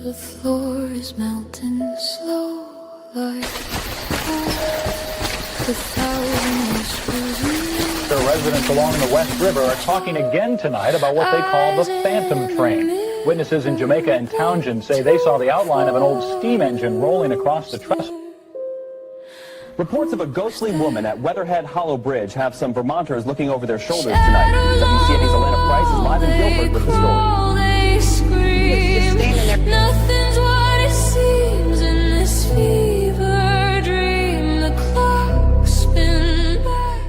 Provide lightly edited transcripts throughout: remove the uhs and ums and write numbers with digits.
The floor is melting slow like the thousand whispers. The residents along the West River are talking again tonight about what they call the Phantom Train. Witnesses in Jamaica and Townsend say they saw the outline of an old steam engine rolling across the trestle. Reports of a ghostly woman at Weatherhead Hollow Bridge have some Vermonters looking over their shoulders tonight. WCNA's Atlanta Price is live in Guilford with the story. Nothing's what it seems in this fever dream. The clock spins back.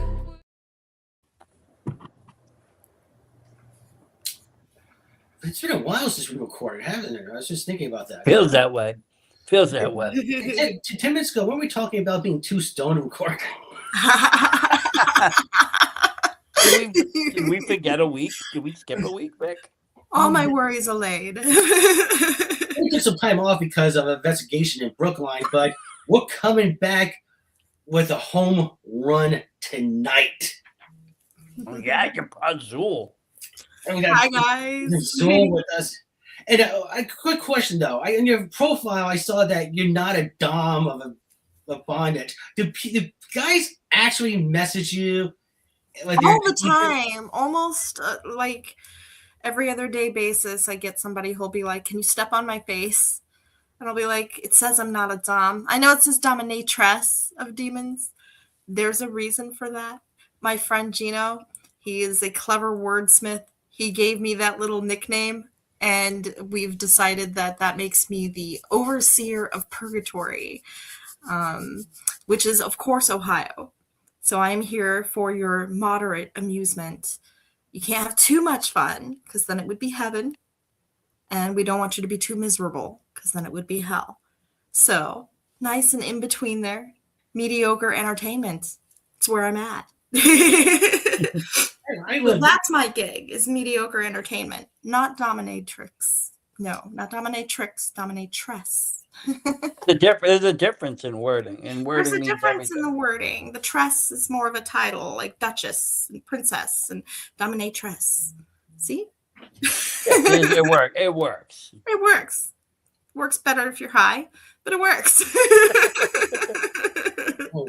It's been a while since we recorded, hasn't it? I was just thinking about that. Feels that way. 10 minutes ago, weren't we talking about being too stoned to record? Did we forget a week? Did we skip a week, Vic? All my worries allayed. We took some time off because of an investigation in Brookline, but we're coming back with a home run tonight. Yeah, you brought Zuul. Hi, guys. Zuul with us. And a quick question, though. In your profile, I saw that you're not a dom of a bondage. Do guys actually message you? All the time. Almost like every other day basis, I get somebody who'll be like, can you step on my face? And I'll be like, it says I'm not a dom. I know it says Dominatress of Demons. There's a reason for that. My friend Gino, he is a clever wordsmith. He gave me that little nickname. And we've decided that that makes me the overseer of purgatory, which is, of course, Ohio. So I'm here for your moderate amusement. You can't have too much fun because then it would be heaven. And we don't want you to be too miserable because then it would be hell. So nice and in between there, mediocre entertainment. It's where I'm at. Well, that's my gig, is mediocre entertainment, not dominatrix. No, not dominatrix, dominatress. There's a difference in wording. There's a difference in the wording. The tress is more of a title, like duchess and princess and dominatress. See? It works. It works. It works. Works better if you're high, but it works.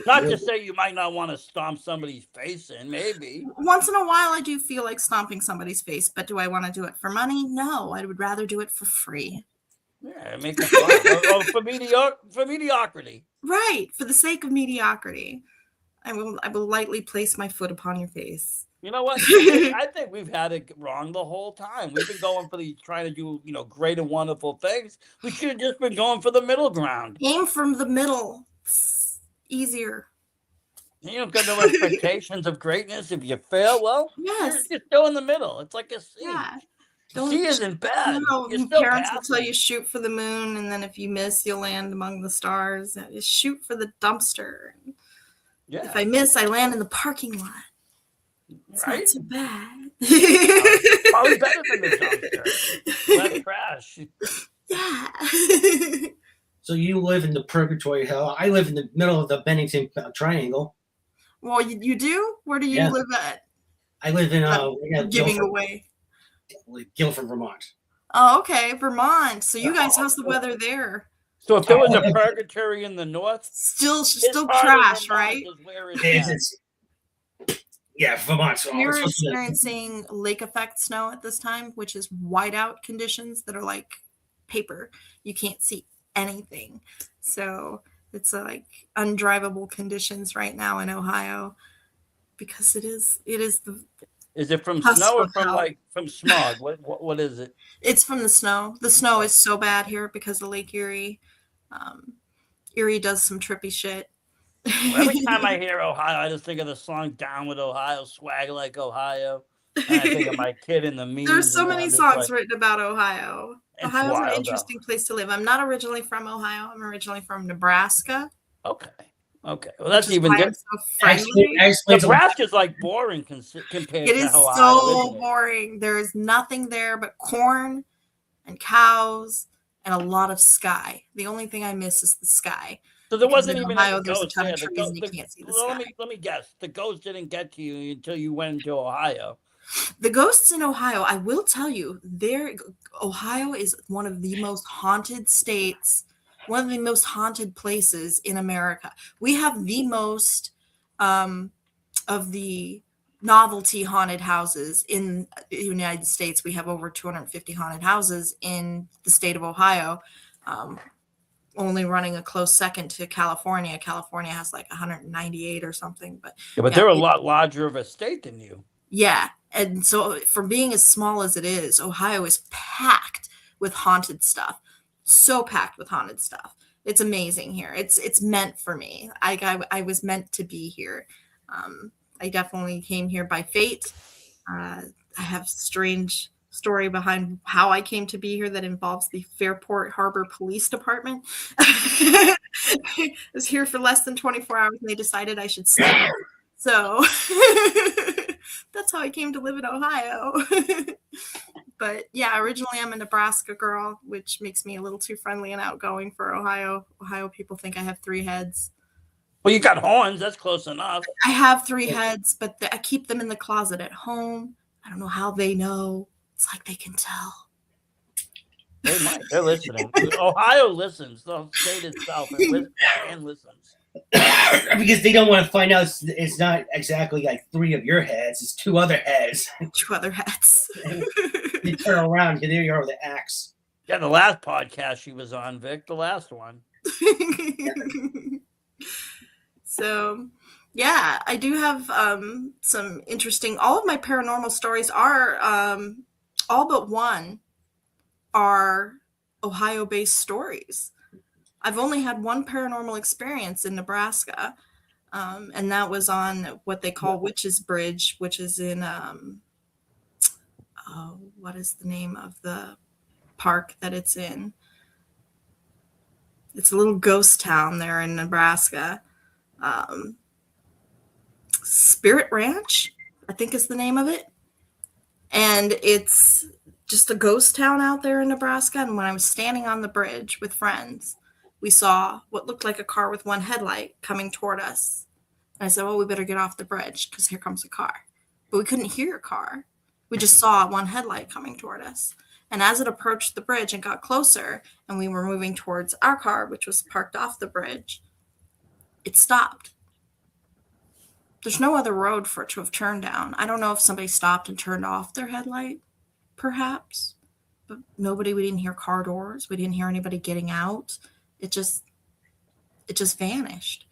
Not to say you might not want to stomp somebody's face in, maybe. Once in a while, I do feel like stomping somebody's face, but do I want to do it for money? No, I would rather do it for free. Yeah, make it fun. For mediocrity. Right, for the sake of mediocrity. I will lightly place my foot upon your face. You know what? I think we've had it wrong the whole time. We've been going for trying to do, great and wonderful things. We should have just been going for the middle ground. Aim from the middle. Easier. You don't got no expectations of greatness. If you fail, well, yes, you're still in the middle. It's like a C. Yeah. C isn't bad. Parents will tell you shoot for the moon, and then if you miss, you'll land among the stars. Just shoot for the dumpster. Yeah. If I miss, I land in the parking lot. It's not so bad. Probably better than the dumpster. Less trash. Yeah. So you live in the purgatory hell. I live in the middle of the Bennington Triangle. Well, you do? Where do you live at? I live in giving away. Guilford, Vermont. Oh, okay, Vermont. So you guys, how's the weather there? So if there was a purgatory in the north, still trash, right? Yeah, Vermont. So you're experiencing lake effect snow at this time, which is whiteout conditions that are like paper. You can't see anything. So it's like undrivable conditions right now in Ohio because it is the. Is it from snow or from smog? What is it? It's from the snow. The snow is so bad here because of Lake Erie. Erie does some trippy shit. Well, every time I hear Ohio, I just think of the song "Down with Ohio," "Swag Like Ohio." And I think of my kid in the memes. There's so many songs written about Ohio. Ohio's an interesting place to live. I'm not originally from Ohio. I'm originally from Nebraska. Okay. Well, that's even different. So Nebraska's like boring compared to Ohio. It is so boring. There's nothing there but corn and cows and a lot of sky. The only thing I miss is the sky. So there wasn't even Ohio, there's a ton of trees and you can't see the sky. Let me guess. The ghost didn't get to you until you went to Ohio. The ghosts in Ohio, I will tell you, Ohio is one of the most haunted states, one of the most haunted places in America. We have the most of the novelty haunted houses in the United States. We have over 250 haunted houses in the state of Ohio, only running a close second to California. California has like 198 or something. But Yeah, but they're a lot larger of a state than you. yeah. And so for being as small as it is, Ohio is packed with haunted stuff. So packed with haunted stuff. It's amazing here. It's meant for me. I was meant to be here. I definitely came here by fate. I have a strange story behind how I came to be here that involves the Fairport Harbor Police Department. I was here for less than 24 hours and they decided I should stay. So that's how I came to live in Ohio. But yeah, originally I'm a Nebraska girl, which makes me a little too friendly and outgoing for Ohio. Ohio people think I have 3 heads. Well, you got horns. That's close enough. I have 3 heads, but I keep them in the closet at home. I don't know how they know. It's like they can tell. They might. They're listening. Ohio listens. The state itself and listens. Because they don't want to find out it's not exactly like 3 of your heads. It's 2 other heads. 2 other heads. You turn around, and there you are with the axe. Yeah, the last podcast she was on, Vic, the last one. So, yeah, I do have some interesting. All of my paranormal stories are all but one are Ohio-based stories. I've only had one paranormal experience in Nebraska, and that was on what they call Witch's Bridge, which is in what is the name of the park that it's in? It's a little ghost town there in Nebraska. Spirit Ranch, I think is the name of it. And it's just a ghost town out there in Nebraska. And when I was standing on the bridge with friends, we saw what looked like a car with one headlight coming toward us. And I said, well, we better get off the bridge because here comes a car. But we couldn't hear a car. We just saw one headlight coming toward us. And as it approached the bridge and got closer, and we were moving towards our car, which was parked off the bridge, it stopped. There's no other road for it to have turned down. I don't know if somebody stopped and turned off their headlight, perhaps. But we didn't hear car doors. We didn't hear anybody getting out. It just vanished.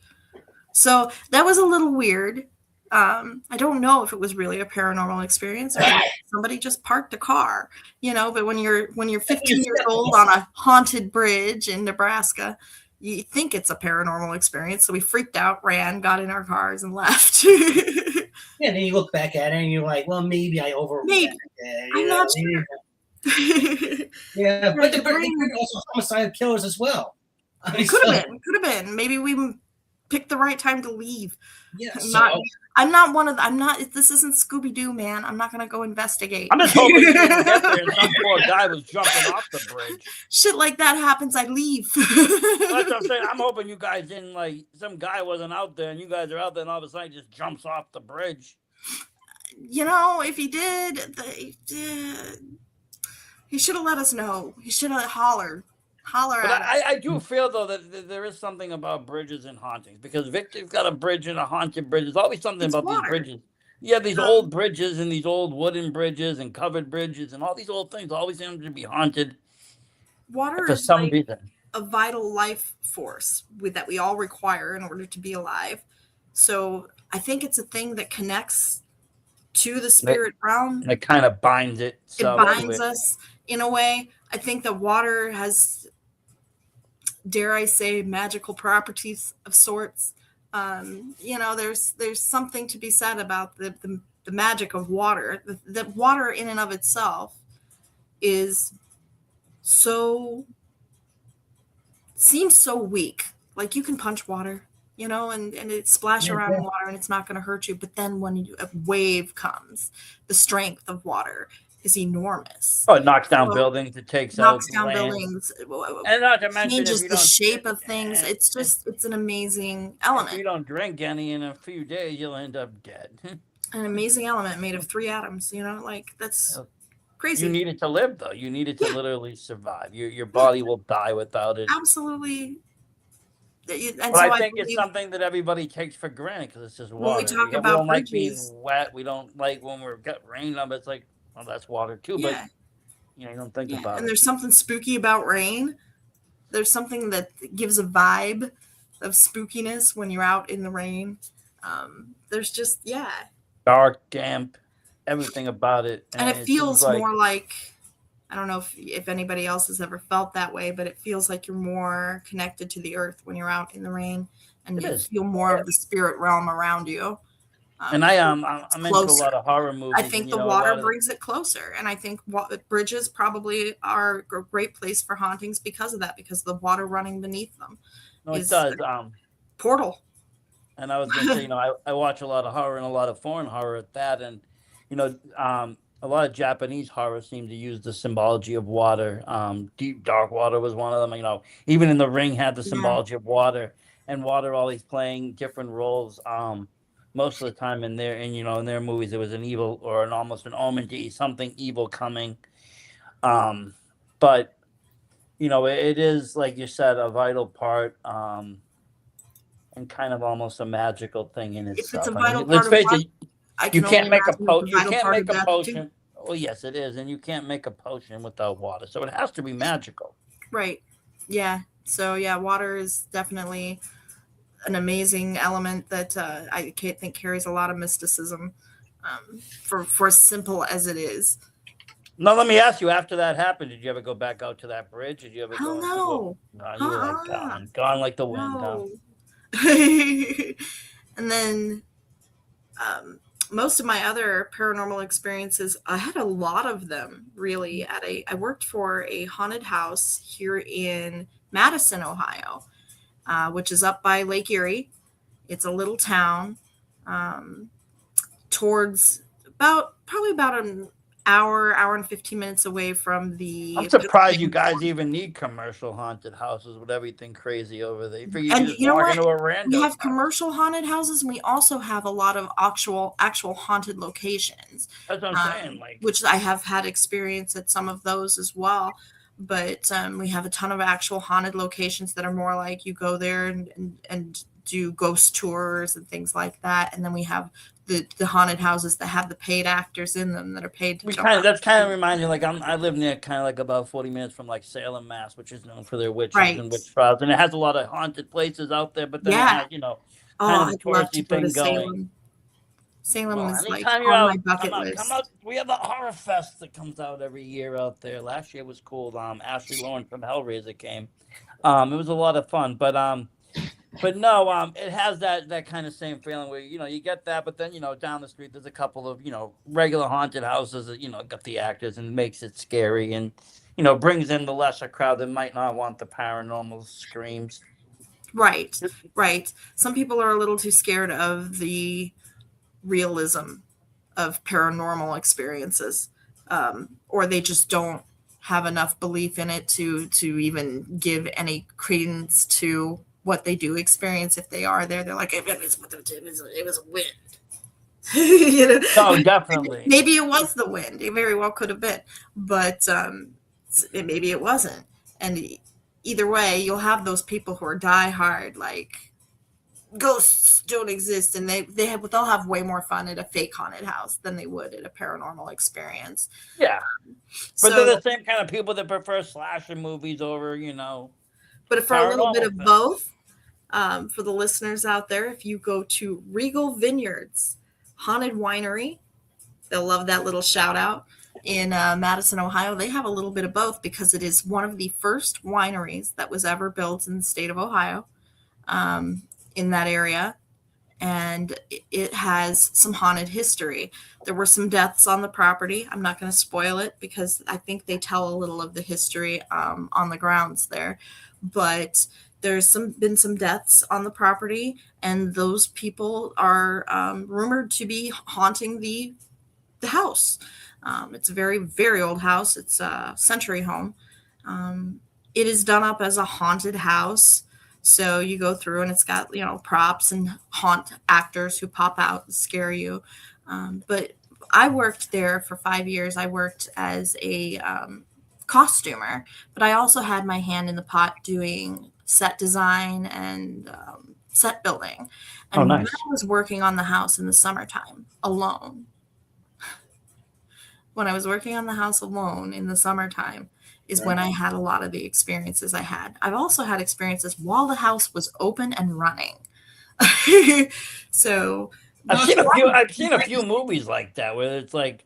So that was a little weird. I don't know if it was really a paranormal experience or somebody just parked a car, but when you're 15 years old on a haunted bridge in Nebraska, you think it's a paranormal experience. So we freaked out, ran, got in our cars and left. Yeah, then you look back at it and you're like, well, maybe I overreacted. I'm not sure. Yeah, but they're also homicidal killers as well. It could have been. Maybe we picked the right time to leave. Yeah, this isn't Scooby-Doo, man. I'm not going to go investigate. I'm just hoping you didn't get there and some poor guy was jumping off the bridge. Shit like that happens, I leave. That's what I'm saying. I'm hoping you guys didn't, some guy wasn't out there and you guys are out there and all of a sudden he just jumps off the bridge. If he did, he should have let us know. He should have hollered. But I do feel, though, that there is something about bridges and hauntings, because Victor's got a bridge and a haunted bridge. There's always something about these bridges. Yeah, these old bridges and these old wooden bridges and covered bridges and all these old things always seem to be haunted. Water for is some reason a vital life force that we all require in order to be alive. So I think it's a thing that connects to the spirit realm. It kind of binds it. It binds us in a way. I think that water has, dare I say, magical properties of sorts. There's something to be said about the magic of water. The water in and of itself seems so weak. Like you can punch water, and it splash around in water and it's not going to hurt you. But then when a wave comes, the strength of water is enormous. Oh, it knocks down buildings. It takes out buildings. And not to mention, changes the shape of things. It's an amazing element. If you don't drink any in a few days, you'll end up dead. an amazing element made of 3 atoms. You know, like that's crazy. You need it to live, though. You need it to literally survive. Your body will die without it. Absolutely. And but so I think it's believe something that everybody takes for granted because it's just when water. we talk we about don't like being bridges, wet. We don't like when we're got rain on. It's like, well, that's water too. yeah, But you don't think yeah. about And it. there's something spooky about rain. There's something that gives a vibe of spookiness when you're out in the rain. There's just Dark, damp, everything about it, and it seems feels like more like, I don't know if anybody else has ever felt that way, but it feels like you're more connected to the earth when you're out in the rain, and It you is. feel more of the spirit realm around you. And I'm into a closer. lot of horror movies. I think and, the a water lot of- brings it closer, and I think bridges probably are a great place for hauntings because of that, because the water running beneath them No, it is does. portal. And I was going to say, I watch a lot of horror and a lot of foreign horror at that. And, a lot of Japanese horror seem to use the symbology of water. Deep Dark Water was one of them. Even in The Ring had the symbology of water, and water always playing different roles. Most of the time in their movies, there was an evil or almost an omen to something evil coming. But, it is, like you said, a vital part. And kind of almost a magical thing in If itself. it's a vital let's part of face it, I you can can't only make a imagine potion. it's You vital can't part make of a that, too. potion. Oh, yes, it is, and you can't make a potion without water. So it has to be magical. Right. Yeah. So water is definitely an amazing element that I think carries a lot of mysticism. For as simple as it is. Now, let me ask you. After that happened, did you ever go back out to that bridge? Did you ever Hell go? no. No, you were like gone like the wind. No. And then most of my other paranormal experiences, I had a lot of them really. I worked for a haunted house here in Madison, Ohio, which is up by Lake Erie. It's a little town towards probably about an hour and 15 minutes away from the. I'm surprised you guys even need commercial haunted houses with everything crazy over there. And you know what? Into a random We have house. commercial haunted houses, and we also have a lot of actual haunted locations. That's what I'm saying. Which I have had experience at some of those as well. But we have a ton of actual haunted locations that are more like you go there and do ghost tours and things like that. And then we have the haunted houses that have the paid actors in them that are paid to that's kind of reminds me, I live near kind of like about 40 minutes from Salem, Mass, which is known for their witches and witch trials, and it has a lot of haunted places out there. But then it has, kind of a touristy thing going. Salem is anytime on you're my bucket list. Come out. We have a horror fest that comes out every year out there. Last year was cool. Ashley Lauren from Hellraiser came. It was a lot of fun, but no, it has that kind of same feeling where you get that, but then down the street there's a couple of regular haunted houses that got the actors and makes it scary and brings in the lesser crowd that might not want the paranormal screams. Right. Some people are a little too scared of the realism of paranormal experiences, or they just don't have enough belief in it to even give any credence to what they do experience. If they are there, they're like, it was a wind. Oh, definitely. Maybe it was the wind. It very well could have been, but maybe it wasn't. And either way, you'll have those people who are diehard, like ghosts don't exist, and they'll have way more fun at a fake haunted house than they would at a paranormal experience. Yeah, but they're the same kind of people that prefer slasher movies over, But for a little bit of both, for the listeners out there, if you go to Regal Vineyards Haunted Winery, they'll love that little shout out in Madison, Ohio. They have a little bit of both because it is one of the first wineries that was ever built in the state of Ohio, in that area. And it has some haunted history. There were some deaths on the property. I'm not going to spoil it because I think they tell a little of the history on the grounds there. But there's been some deaths on the property, and those people are rumored to be haunting the house. It's a very, very old house. It's a century home. It is done up as a haunted house. So you go through and it's got, props and haunt actors who pop out and scare you. But I worked there for 5 years. I worked as a costumer, but I also had my hand in the pot doing set design and set building. And when nice. I was working on the house in the summertime alone, when I was working on the house alone in the summertime is when I had a lot of the experiences I had. I've also had experiences while the house was open and running. So I've seen a few movies like that where it's like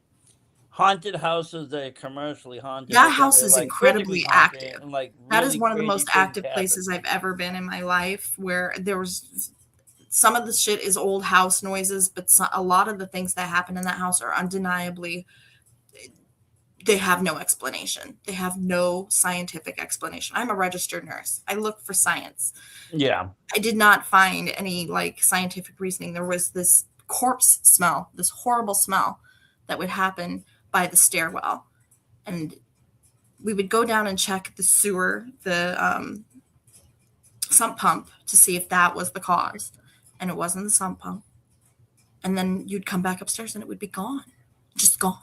haunted houses that are commercially haunted. that But then house they're is like physically incredibly haunted active. and like That is really one of the crazy most things active happen. places I've ever been in my life, where there was some of the shit is old house noises, but a lot of the things that happen in that house are undeniably, they have no explanation. They have no scientific explanation. I'm a registered nurse. I look for science. Yeah. I did not find any like scientific reasoning. There was this corpse smell, this horrible smell that would happen by the stairwell. And we would go down and check the sewer, the sump pump, to see if that was the cause. And it wasn't the sump pump. And then you'd come back upstairs and it would be gone, just gone.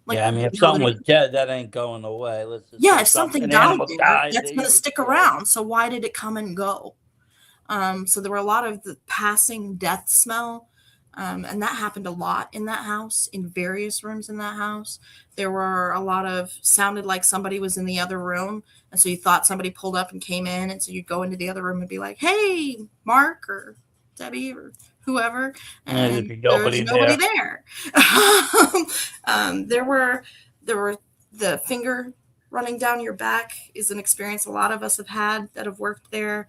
Like, yeah, I mean, if something was dead, that ain't going away. Let's just yeah, say if something an died animal there, died, that's they going to would stick kill it. around. So why did it come and go? So there were a lot of the passing death smell. And that happened a lot in that house, in various rooms in that house. There were a lot of, sounded like somebody was in the other room. And so you thought somebody pulled up and came in. And so you'd go into the other room and be like, hey, Mark or Debbie or whoever. And there's nobody there. There were the finger running down your back is an experience a lot of us have had that have worked there.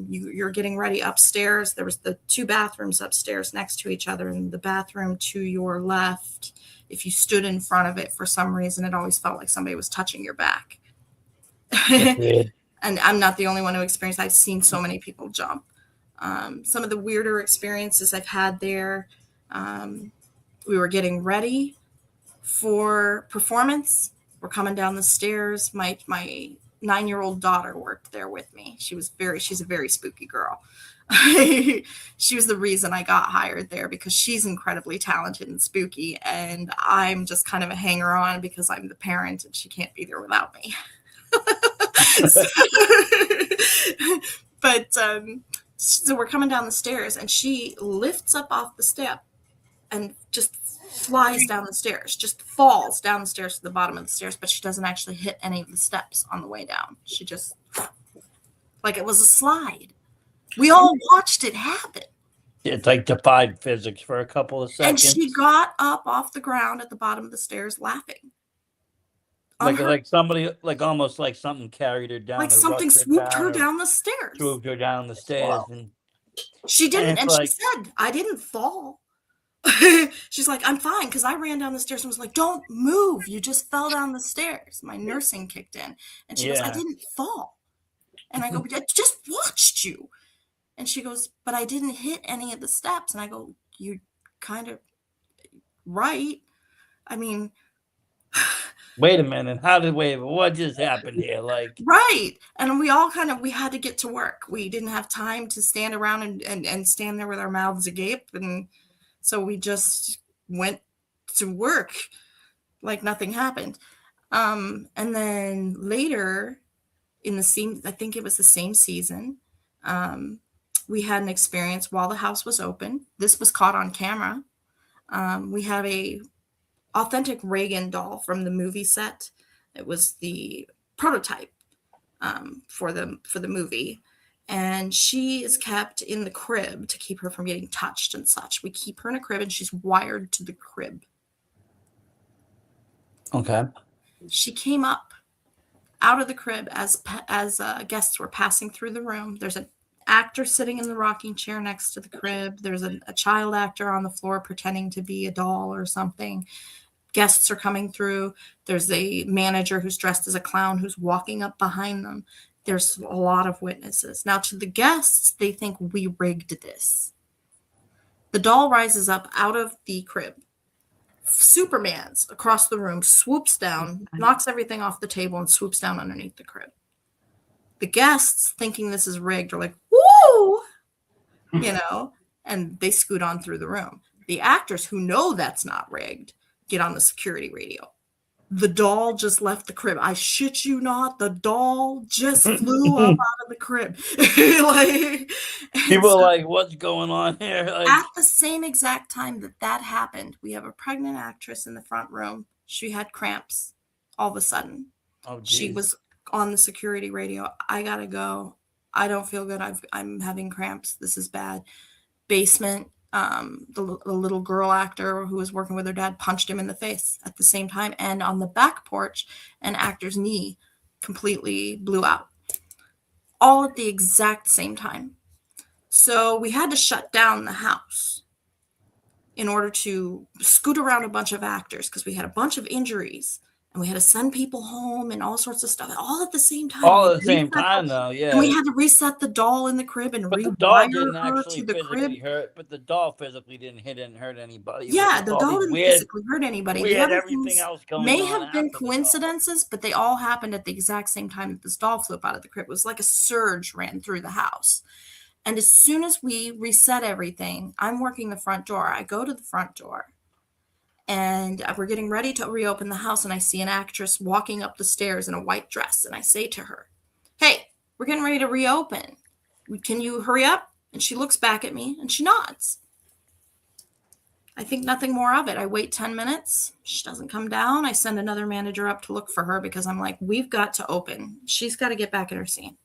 You're getting ready upstairs. There was the 2 bathrooms upstairs next to each other, and the bathroom to your left, if you stood in front of it for some reason, it always felt like somebody was touching your back. And I'm not the only one who experienced. I've seen so many people jump. Some of the weirder experiences I've had there, we were getting ready for performance. We're coming down the stairs. My 9-year-old daughter worked there with me. She's a very spooky girl. She was the reason I got hired there, because she's incredibly talented and spooky, and I'm just kind of a hanger on because I'm the parent and she can't be there without me. So we're coming down the stairs and she lifts up off the step and just flies down the stairs, just falls down the stairs to the bottom of the stairs, but she doesn't actually hit any of the steps on the way down. She just, like it was a slide. We all watched it happen. It like defied physics for a couple of seconds. And she got up off the ground at the bottom of the stairs laughing. Like somebody, like almost like something carried her down. Like something swooped her down the stairs. Swooped her down the stairs. And she didn't, and she said, I didn't fall. She's like, I'm fine, because I ran down the stairs and was like, don't move, you just fell down the stairs. My nursing kicked in, and she goes, I didn't fall. And I go, I just watched you. And she goes, but I didn't hit any of the steps. And I go, you kind of right. I mean, wait a minute, what just happened here? Like, right. And we all we had to get to work. We didn't have time to stand around and stand there with our mouths agape. And so we just went to work like nothing happened. And then later I think it was the same season, we had an experience while the house was open. This was caught on camera. We had a authentic Reagan doll from the movie set. It was the prototype for the movie. And she is kept in the crib to keep her from getting touched and such. We keep her in a crib and she's wired to the crib. Okay. She came up out of the crib as guests were passing through the room. There's an actor sitting in the rocking chair next to the crib. There's a child actor on the floor pretending to be a doll or something. Guests are coming through. There's a manager who's dressed as a clown who's walking up behind them. There's a lot of witnesses. Now, to the guests, they think we rigged this. The doll rises up out of the crib. Superman's across the room, swoops down, knocks everything off the table, and swoops down underneath the crib. The guests, thinking this is rigged, are like, woo! And they scoot on through the room. The actors who know that's not rigged get on the security radio. The doll just left the crib. I shit you not. The doll just flew up out of the crib. Like, People are like, what's going on here? Like, at the same exact time that happened, we have a pregnant actress in the front room. She had cramps all of a sudden. oh, She geez. was on the security radio. I gotta go. I don't feel good. I'm having cramps. This is bad. Basement. The little girl actor who was working with her dad punched him in the face at the same time. And on the back porch, an actor's knee completely blew out. All at the exact same time. So we had to shut down the house in order to scoot around a bunch of actors because we had a bunch of injuries. And we had to send people home and all sorts of stuff, all at the same time. All at the same time, though, yeah. And we had to reset the doll in the crib and But the doll rewire didn't her actually to the crib. physically hurt. But the doll physically didn't hurt anybody. Yeah, But the all doll these didn't weird, physically hurt anybody. we The had other everything things else going may on have been after the doll. coincidences, but they all happened at the exact same time that this doll flew up out of the crib. It was like a surge ran through the house. And as soon as we reset everything, I'm working the front door. I go to the front door. And we're getting ready to reopen the house, and I see an actress walking up the stairs in a white dress, and I say to her, "Hey, we're getting ready to reopen. Can you hurry up?" And she looks back at me, and she nods. I think nothing more of it. I wait 10 minutes. She doesn't come down. I send another manager up to look for her because I'm like, we've got to open. She's got to get back in her scene.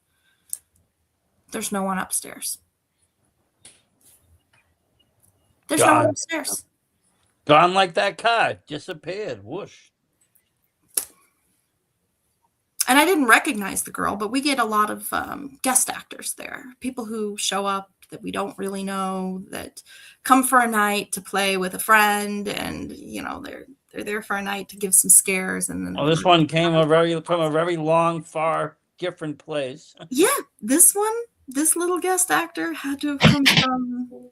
There's no one upstairs. There's no one upstairs. Gone like that car. Disappeared. Whoosh. And I didn't recognize the girl, but we get a lot of guest actors there. People who show up that we don't really know, that come for a night to play with a friend, and they're there for a night to give some scares. And then this one came from a very long, far, different place. Yeah, this little guest actor had to have come from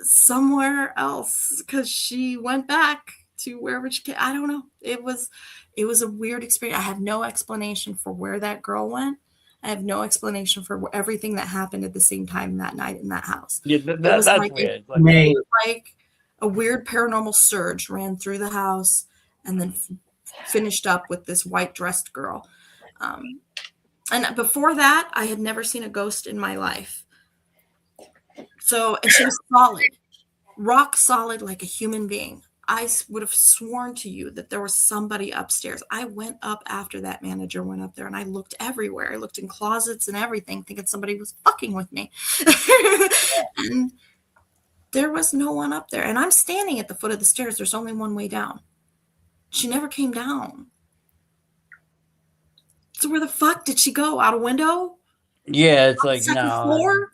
somewhere else because she went back to wherever she came. I don't know. It was a weird experience. I have no explanation for where that girl went. I have no explanation for everything that happened at the same time that night in that house. Yeah, that's weird. Like a weird paranormal surge ran through the house and then finished up with this white dressed girl. And before that, I had never seen a ghost in my life. And she was solid, rock solid, like a human being. I would have sworn to you that there was somebody upstairs. I went up after that manager went up there, and I looked everywhere. I looked in closets and everything, thinking somebody was fucking with me. And there was no one up there. And I'm standing at the foot of the stairs. There's only one way down. She never came down. So where the fuck did she go? Out a window? Yeah, it's like, Second no. floor?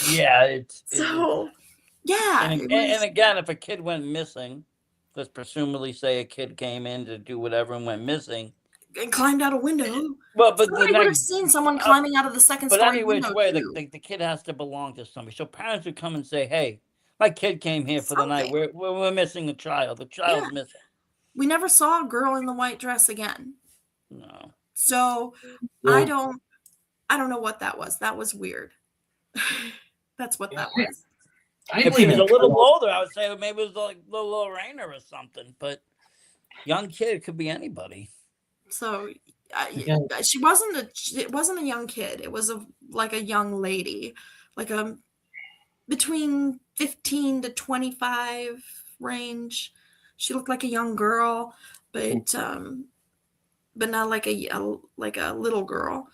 Yeah, yeah. And again, if a kid went missing, let's presumably say a kid came in to do whatever and went missing. And climbed out a window. But I would have seen someone climbing out of the second story But any which window way, too. the kid has to belong to somebody. So parents would come and say, hey, my kid came here for the night. We're missing a child. The child's missing. We never saw a girl in the white dress again. No. So I don't know what that was. That was weird. That's what that was. If he was a little older, I would say maybe it was like Little Rainer or something. But young kid could be anybody. So it wasn't a young kid. It was like a young lady, like between 15 to 25 range. She looked like a young girl, but not like a little girl.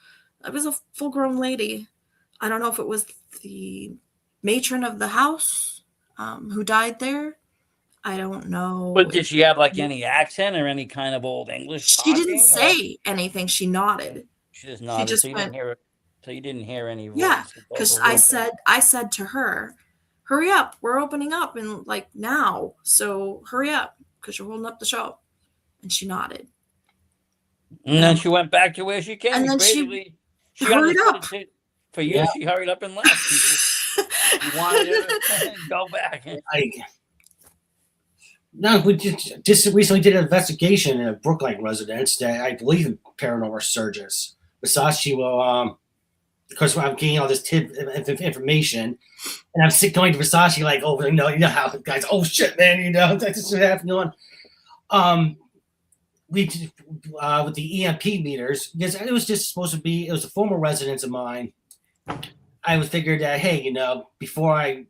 It was a full-grown lady. I don't know if it was the matron of the house who died there. I don't know. But did she have like any accent or any kind of old English? She didn't say anything. She nodded. She just nodded. Just so you didn't hear it. So you didn't hear any. Yeah, because I said to her, "Hurry up! We're opening up and like now. So hurry up because you're holding up the show." And she nodded. And then she went back to where she came. And then she hurried up. For you, she hurried up and left. She wanted to go back. No, we just recently did an investigation in a Brookline residence that I believe in paranormal surges. Versace will of course, when I'm getting all this information, and I'm going to Versace like, oh, you know how guys, oh shit, man, that's just happening on. We with the EMP meters, because it was just supposed to be, it was a former residence of mine. I was figured that, hey, before I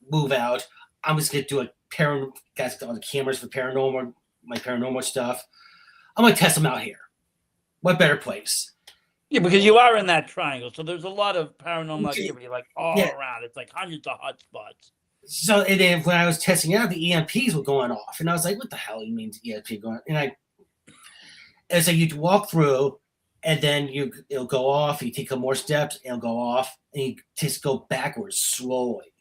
move out, I'm just gonna do a guys on the cameras for my paranormal stuff. I'm gonna test them out here. What better place? Yeah, because you are in that triangle, so there's a lot of paranormal activity like all around. It's like hundreds of hot spots. So and then when I was testing out, the EMPs were going off, and I was like, "What the hell you mean EMP going?" And so you walk through, and then it'll go off. You take a more steps, it'll go off, and you just go backwards slowly.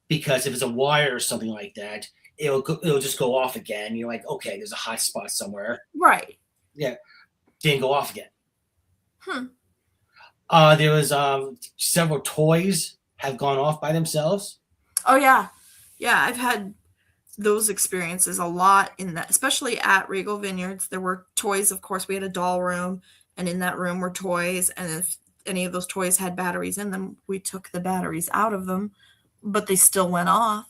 Because if it's a wire or something like that, it'll just go off again. You're like, okay, there's a hot spot somewhere. Right. Yeah. Then go off again. There was several toys have gone off by themselves. Oh yeah. Yeah, I've had those experiences a lot in that, especially at Regal Vineyards. There were toys, of course. We had a doll room, and in that room were toys, and if any of those toys had batteries in them, we took the batteries out of them, but they still went off.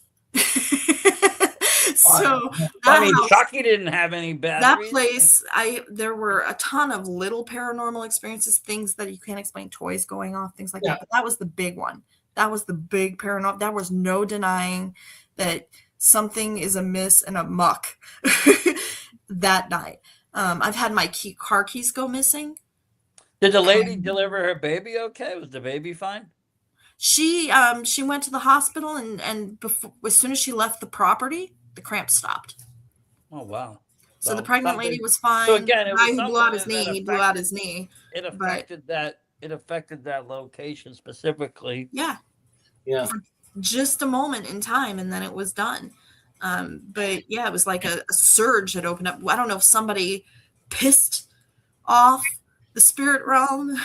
So I mean, Chucky didn't have any batteries. That place, there were a ton of little paranormal experiences, things that you can't explain, toys going off, things like that. But that was the big one. That was the big paranormal. There was no denying that something is amiss and amuck that night. I've had my car keys go missing. Did the lady deliver her baby okay? Was the baby fine? She went to the hospital, and before, as soon as she left the property, the cramps stopped. Oh wow! So the pregnant lady was fine. So again, it was the guy who blew out his knee. He blew out his knee. It affected that. It affected that location specifically. Yeah. Yeah. For just a moment in time, and then it was done. But yeah, it was like a surge that opened up. I don't know if somebody pissed off the spirit realm.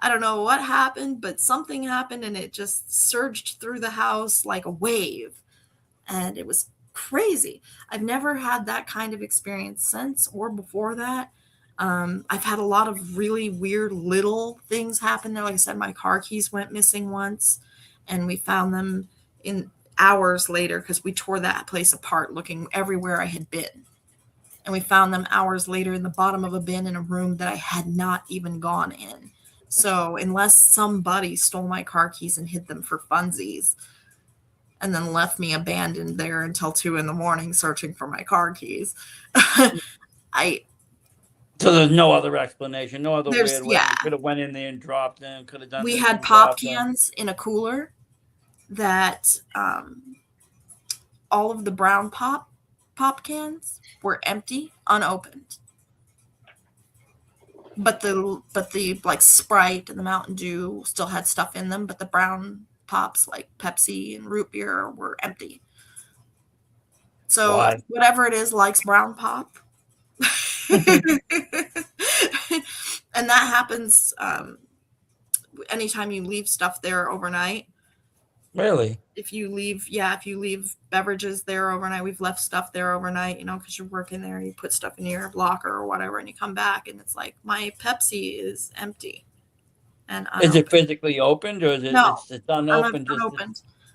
I don't know what happened, but something happened, and it just surged through the house like a wave. And it was crazy. I've never had that kind of experience since or before that. I've had a lot of really weird little things happen there. Like I said, my car keys went missing once, and we found them in hours later because we tore that place apart looking everywhere I had been. And we found them hours later in the bottom of a bin in a room that I had not even gone in. So unless somebody stole my car keys and hid them for funsies and then left me abandoned there until 2 a.m. searching for my car keys, So there's no other explanation, no other weird way. Yeah. You could have went in there and dropped them, could have done. We had pop cans in a cooler that all of the brown pop cans were empty, unopened. But the like Sprite and the Mountain Dew still had stuff in them, but the brown pops like Pepsi and root beer were empty. So whatever it is likes brown pop. And that happens anytime you leave stuff there overnight. Really? If you leave beverages there overnight, we've left stuff there overnight, because you're working there, you put stuff in your locker or whatever, and you come back and it's like, my Pepsi is empty. And is it physically opened, or is it no, it's unopened?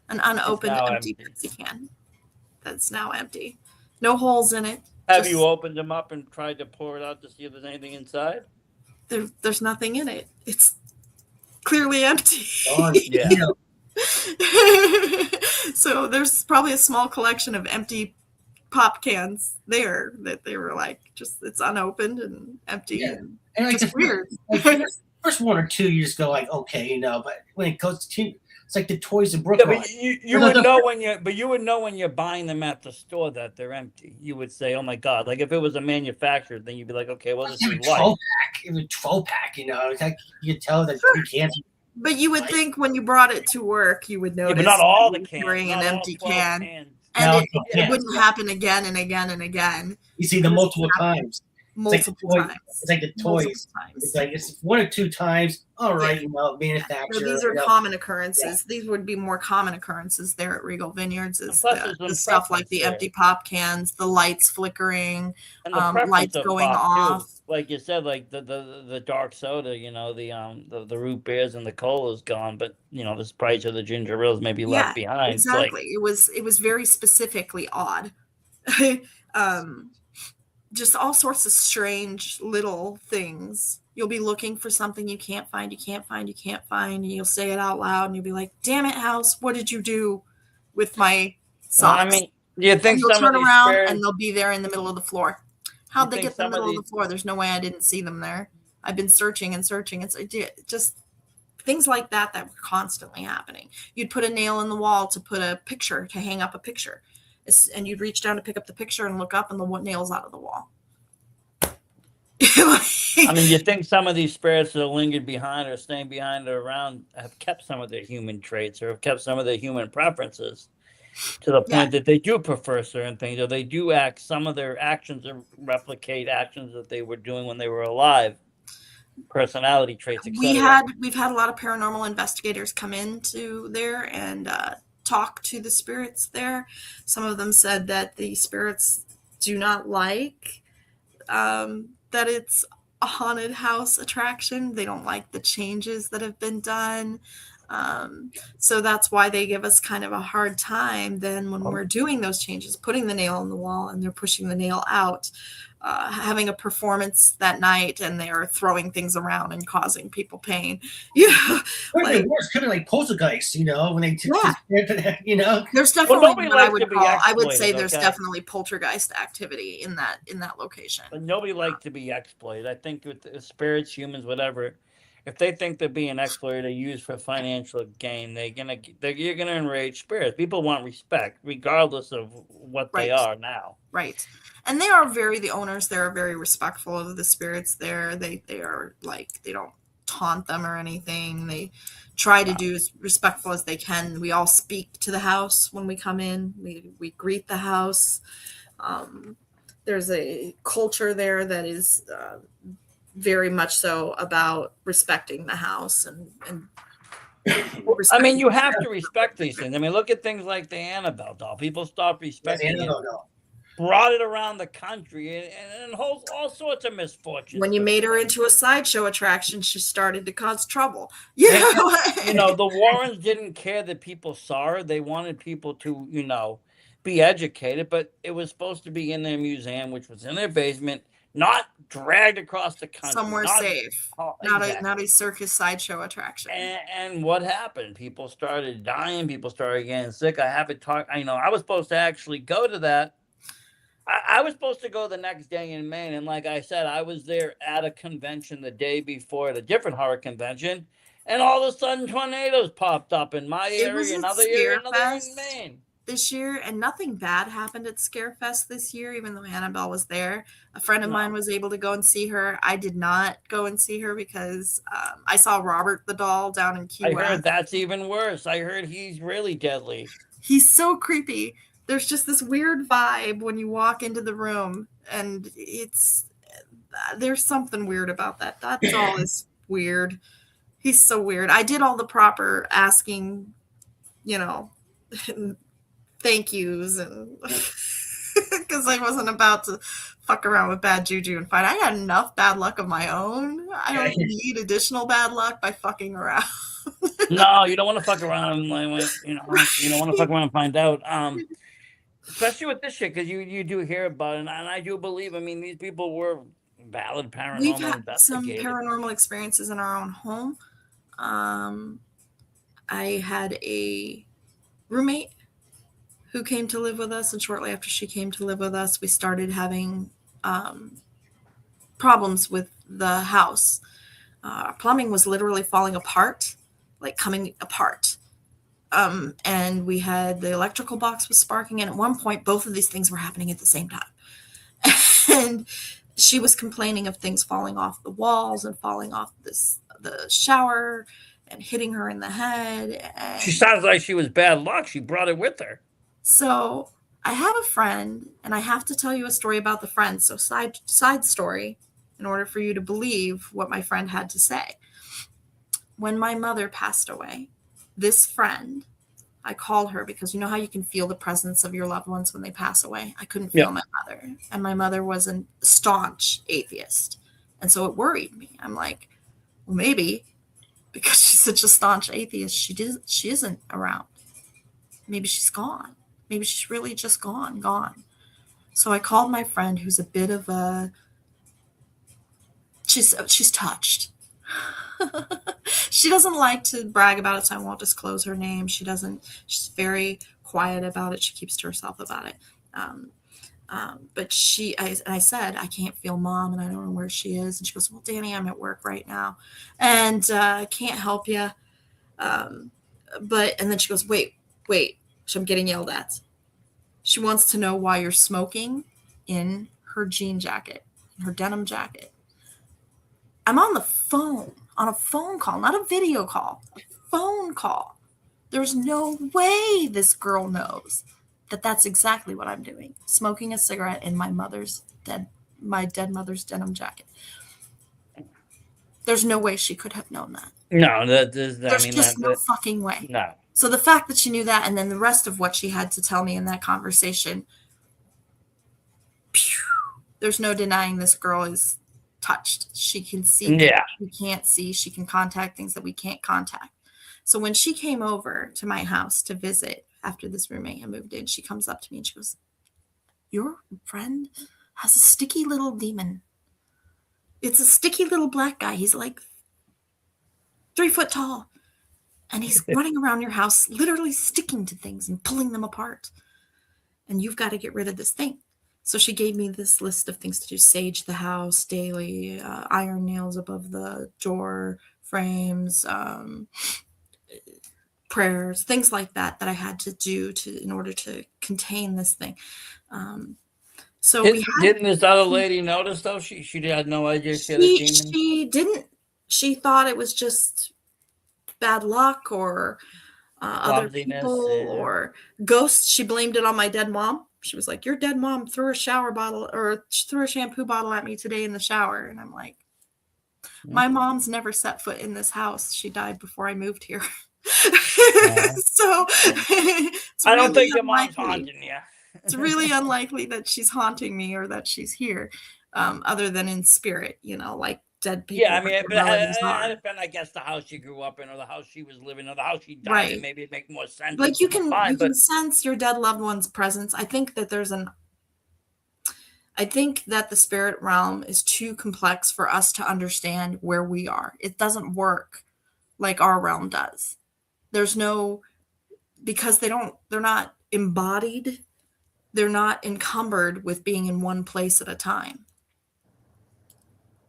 An unopened empty Pepsi can that's now empty. No holes in it. Have you opened them up and tried to pour it out to see if there's anything inside? There's nothing in it. It's clearly empty. Yeah. So there's probably a small collection of empty pop cans there that they were like, just it's unopened and empty. Yeah. And like just weird. First one or two, you just go like, okay, but when it goes to, it's like the toys in Brooklyn. Yeah, but you would know when you're buying them at the store that they're empty. You would say, "Oh my God!" Like if it was a manufacturer, then you'd be like, "Okay, well, this is light." 12-pack. It was 12-pack. It's like you could tell that you can't. But you would think when you brought it to work, you would notice. Yeah, but not all the cans. Carrying an empty can, cans. and it wouldn't happen again and again and again. You see them multiple times. multiple toy, times. It's like the toys. It's like it's one or two times. All right, manufacturer. So these are common occurrences. Yeah. These would be more common occurrences there at Regal Vineyards. Is the stuff like the empty pop cans, the lights flickering, and the lights going off. Too. Like you said, like the dark soda, the root beers and the cola is gone, but the Sprites or the ginger ales may be left behind. Exactly. It was very specifically odd. Just all sorts of strange little things. You'll be looking for something you can't find, and you'll say it out loud, and you'll be like, "Damn it, house! What did you do with my socks?" Well, I mean, you think you'll some turn of these around spirits, and they'll be there in the middle of the floor. How'd they get in the middle of the floor? There's no way I didn't see them there. I've been searching and searching. It's just things like that were constantly happening. You'd put a nail in the wall to hang up a picture. And you'd reach down to pick up the picture and look up, and the nail's out of the wall. I mean, you think some of these spirits that are lingered behind or staying behind or around have kept some of their human traits or have kept some of their human preferences to the point that they do prefer certain things, or they do act, some of their actions or replicate actions that they were doing when they were alive, personality traits, etc. We've had a lot of paranormal investigators come into there and talk to the spirits there. Some of them said that the spirits do not like that it's a haunted house attraction. They don't like the changes that have been done. So that's why they give us kind of a hard time then when we're doing those changes, putting the nail in the wall and they're pushing the nail out, having a performance that night and they're throwing things around and causing people pain. Like, worse could be like poltergeist, when they there's definitely I would say there's definitely poltergeist activity in that location. But nobody likes to be exploited. I think with the spirits, humans, whatever, if they think they're being exploited or used for financial gain, you're gonna enrage spirits. People want respect, regardless of what they are now. Right. And the owners there are very respectful of the spirits there. They are like, they don't taunt them or anything. They try to do as respectful as they can. We all speak to the house when we come in. We greet the house. There's a culture there that is very much so about respecting the house and I mean, you have to respect these things. I mean, look at things like the Annabelle doll. People stopped respecting it. Brought it around the country and all sorts of misfortunes. When you made her into a sideshow attraction, she started to cause trouble. The Warrens didn't care that people saw her. They wanted people to, be educated, but it was supposed to be in their museum, which was in their basement, not dragged across the country. Somewhere safe. Not a circus sideshow attraction. And what happened? People started dying. People started getting sick. I was supposed to actually go to that. I was supposed to go the next day in Maine, and like I said, I was there at a convention the day before at a different horror convention, and all of a sudden tornadoes popped up in my area, another area in Maine. This year, and nothing bad happened at Scarefest this year, even though Annabelle was there. A friend of mine was able to go and see her. I did not go and see her because I saw Robert the doll down in Key West. I heard that's even worse. I heard he's really deadly. He's so creepy. There's just this weird vibe when you walk into the room, and there's something weird about that. That doll is weird. He's so weird. I did all the proper asking, thank yous, and because I wasn't about to fuck around with bad juju and fight. I had enough bad luck of my own. I don't need additional bad luck by fucking around. No, you don't want to fuck around. You don't want to fuck around and find out. Especially with this shit, because you do hear about it, and I do believe. I mean, these people were valid paranormal We've had investigators. some paranormal experiences in our own home. I had a roommate who came to live with us, and shortly after she came to live with us, we started having problems with the house. Plumbing was literally falling apart, like coming apart. And we had the electrical box was sparking, and at one point both of these things were happening at the same time. And she was complaining of things falling off the walls and falling off the shower and hitting her in the head. And she sounds like she was bad luck. She brought it with her. so I have a friend, and I have to tell you a story about the friend. So side story, in order for you to believe what my friend had to say. When my mother passed away, this friend, I called her because you know how you can feel the presence of your loved ones when they pass away? I couldn't feel my mother. And my mother was a staunch atheist. And so it worried me. I'm like, well, maybe because she's such a staunch atheist, she isn't around. Maybe she's gone. Maybe she's really just gone. So I called my friend who's a bit of a, she's touched. She doesn't like to brag about it, so I won't disclose her name. She's very quiet about it. She keeps to herself about it. But I said, I can't feel mom and I don't know where she is. And she goes, well, Danny, I'm at work right now and can't help you. And then she goes, wait. So I'm getting yelled at. She wants to know why you're smoking in her jean jacket, her denim jacket. I'm on the phone, on a phone call, not a video call, a phone call. There's no way this girl knows that that's exactly what I'm doing. Smoking a cigarette in my dead mother's denim jacket. There's no way she could have known that. No, there's just no fucking way. No. So the fact that she knew that, and then the rest of what she had to tell me in that conversation, there's no denying this girl is touched. She can see things we can't see. She can contact things that we can't contact. So when she came over to my house to visit after this roommate had moved in, she comes up to me and she goes, your friend has a sticky little demon. It's a sticky little black guy. He's like 3 foot tall. And he's running around your house, literally sticking to things and pulling them apart. And you've got to get rid of this thing. So she gave me this list of things to do. Sage the house daily, iron nails above the door frames, prayers, things like that I had to do in order to contain this thing. So didn't this other lady notice though? She had no idea she had a demon. She didn't. She thought it was just bad luck or other people or ghosts. She blamed it on my dead mom. She was like, your dead mom threw a shower bottle or threw a shampoo bottle at me today in the shower. And I'm like, my mom's never set foot in this house. She died before I moved here. So I don't think your mom's haunting you. It's really unlikely that she's haunting me or that she's here, other than in spirit, like dead people. Yeah, I mean, but had been, I guess, the house she grew up in, or the house she was living in, or the house she died right. in, maybe it make more sense. Like you can sense your dead loved one's presence. I think that the spirit realm is too complex for us to understand where we are. It doesn't work like our realm does. Because they're not embodied. They're not encumbered with being in one place at a time.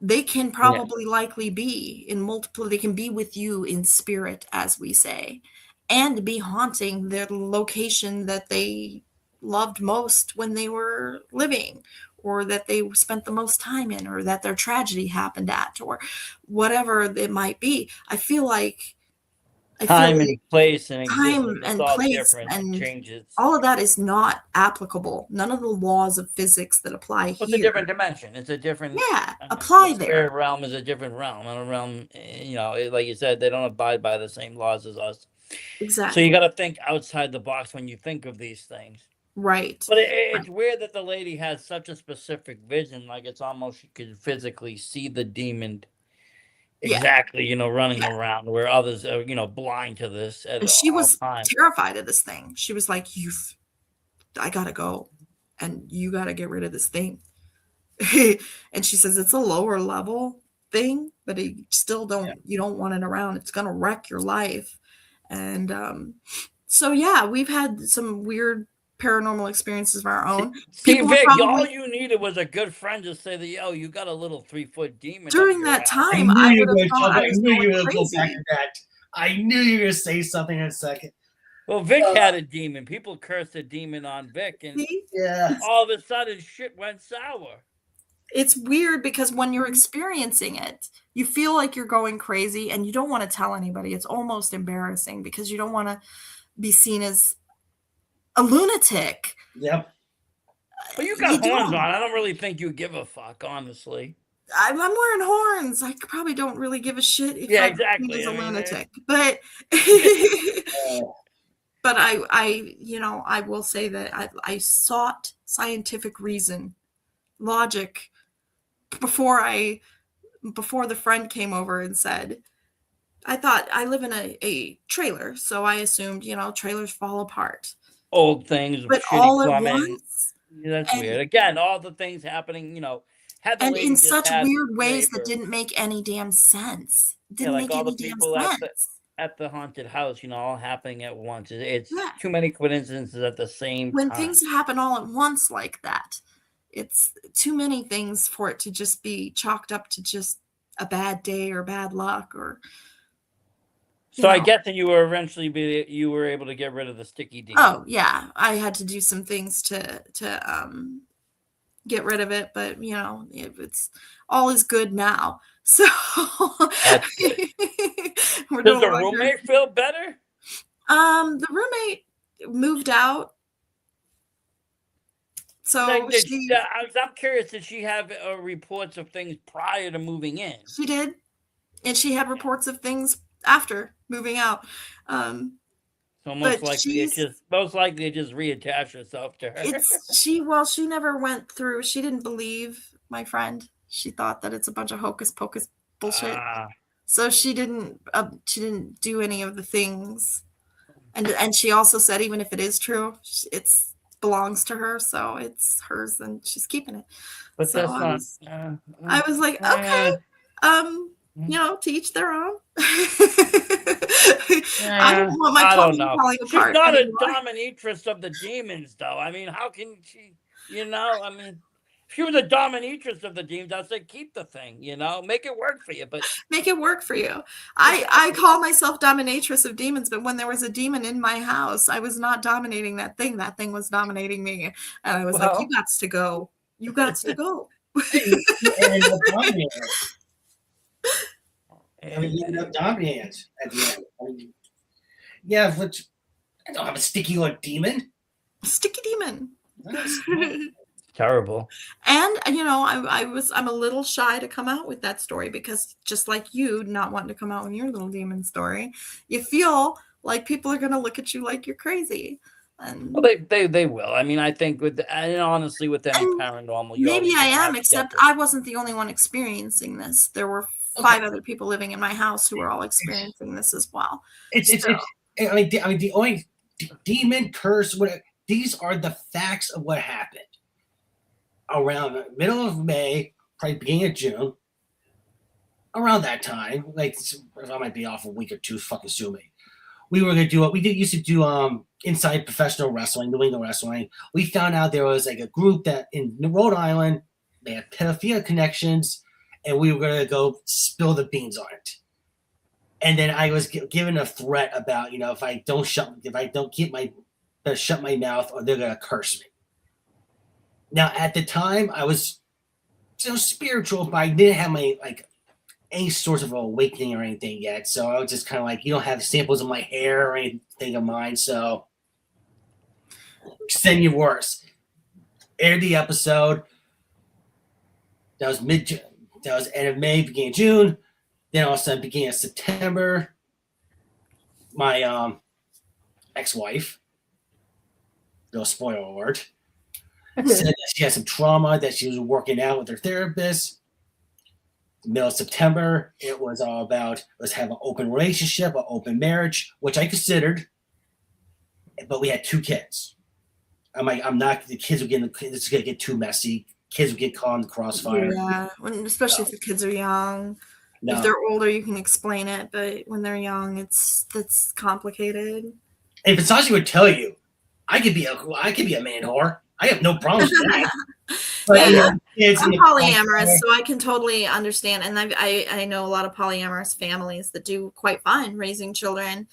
They can probably likely be in multiple, they can be with you in spirit, as we say, and be haunting the location that they loved most when they were living, or that they spent the most time in, or that their tragedy happened at, or whatever it might be. I feel like time and place and changes. All of that is not applicable. None of the laws of physics that apply here. It's a different dimension. It's a different apply the there. Spirit realm is a different realm. And a realm, like you said, they don't abide by the same laws as us. Exactly. So you got to think outside the box when you think of these things. Right. But it's weird that the lady has such a specific vision, like it's almost you could physically see the demon. Exactly, running around where others are, blind to this. She was terrified of this thing. She was like, I gotta go, and you gotta get rid of this thing. And she says it's a lower level thing, but you still you don't want it around. It's gonna wreck your life. And so we've had some weird paranormal experiences of our own. See, Vic, all you needed was a good friend to say that, you got a little 3-foot demon. During that time, I knew you were going to go back to that. I knew you were going to say something in a second. Well, Vic had a demon. People cursed a demon on Vic, and all of a sudden, shit went sour. It's weird because when you're experiencing it, you feel like you're going crazy, and you don't want to tell anybody. It's almost embarrassing because you don't want to be seen as a lunatic. Yep. But you got You horns don't. on. I don't really think you give a fuck, honestly. I'm wearing horns. I probably don't really give a shit if Yeah, I exactly. as a I mean, lunatic. But but I I will say that I sought scientific reason, logic before the friend came over and said, I thought I live in a trailer, so I assumed, trailers fall apart. Old things, But shitty all at plumbing. once, Yeah, that's and- weird. Again, all the things happening, had the and lady in just such had weird ways labor. that didn't make any damn sense. Yeah, Didn't like make all the any damn people sense. at the haunted house, all happening at once. It's Yeah. too many coincidences at the same When time. things happen all at once like that, it's too many things for it to just be chalked up to just a bad day or bad luck or. So I guess that you were you were able to get rid of the sticky demon. Oh yeah, I had to do some things to get rid of it, but it's all is good now. So That's good. Does the roommate feel better? The roommate moved out. So I'm curious, did she have reports of things prior to moving in? She did, and she had reports of things after moving out. So most likely it just reattached herself to her. She never went through. She didn't believe my friend. She thought that it's a bunch of hocus pocus bullshit. So she didn't do any of the things. And she also said even if it is true, it's belongs to her, so it's hers and she's keeping it. But so that's I was like, okay, to each their own. I don't want my don't know. falling She's apart not anymore. a dominatress of the demons, though. I mean, how can she? If she was a dominatress of the demons, I'd say keep the thing. Make it work for you. But make it work for you. I call myself Dominatress of Demons, but when there was a demon in my house, I was not dominating that thing. That thing was dominating me, and I was like, "You got to go. You got to go." You end up dominating at the end. Yeah, but I don't have a sticky or demon. Sticky demon. Terrible. And I'm a little shy to come out with that story because just like you not wanting to come out with your little demon story, you feel like people are going to look at you like you're crazy. And well, they will. I mean, I think honestly with any paranormal, maybe I am, except I wasn't the only one experiencing this. There were 5 other people living in my house who were all experiencing this as well. The only demon curse, whatever, these are the facts of what happened. Around the middle of May, probably beginning of June, around that time, I might be off a week or two, fucking sue me. We were gonna do what we used to do inside professional wrestling, New England wrestling. We found out there was like a group that in Rhode Island, they had pedophilia connections, and we were gonna go spill the beans on it. And then I was given a threat about, if I don't shut my mouth, or they're gonna curse me. Now, at the time, I was spiritual, but I didn't have any sort of awakening or anything yet. So I was just kind of like, you don't have samples of my hair or anything of mine, so send you worse. Aired the episode. That was mid-June. That was end of May, beginning of June. Then all of a sudden, beginning of September, my ex-wife, no spoiler alert, said that she had some trauma, that she was working out with her therapist. Middle of September, it was all about let's have an open relationship, an open marriage, which I considered, but we had 2 kids. I'm like, the kids are it's gonna get too messy. Kids will get caught in the crossfire. Yeah, especially if the kids are young. No. If they're older, you can explain it, but when they're young, that's complicated. And Versace would tell you, I could be a man whore. I have no problems with that. But, I'm polyamorous, so I can totally understand. And I know a lot of polyamorous families that do quite fine raising children.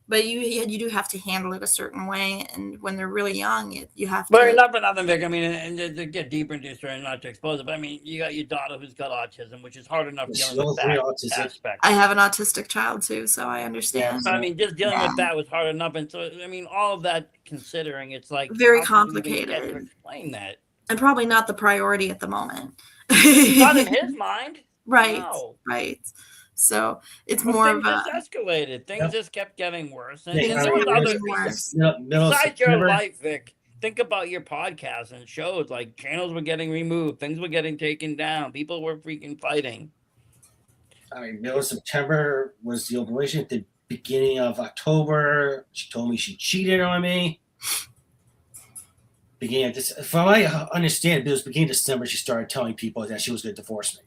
But you do have to handle it a certain way, and when they're really young, you have But to. not for nothing, Vic. I mean, and to get deeper into your story and not to expose it, but I mean, you got your daughter who's got autism, which is hard enough dealing with that aspect. I have an autistic child too, so I understand. But I mean, just dealing with that was hard enough, and so I mean, all of that considering, it's like very how can you even complicated. get to explain that, and probably not the priority at the moment. not in his mind, right? No. Right. So it's But more things of a just escalated. Things just kept getting worse. And Things there was kept other getting worse. besides your life, Vic. Think about your podcasts and shows. Like channels were getting removed, things were getting taken down, people were freaking fighting. I mean, middle of September was the operation. At the beginning of October, she told me she cheated on me. Beginning of this, from what I understand, it was beginning of December. She started telling people that she was going to divorce me.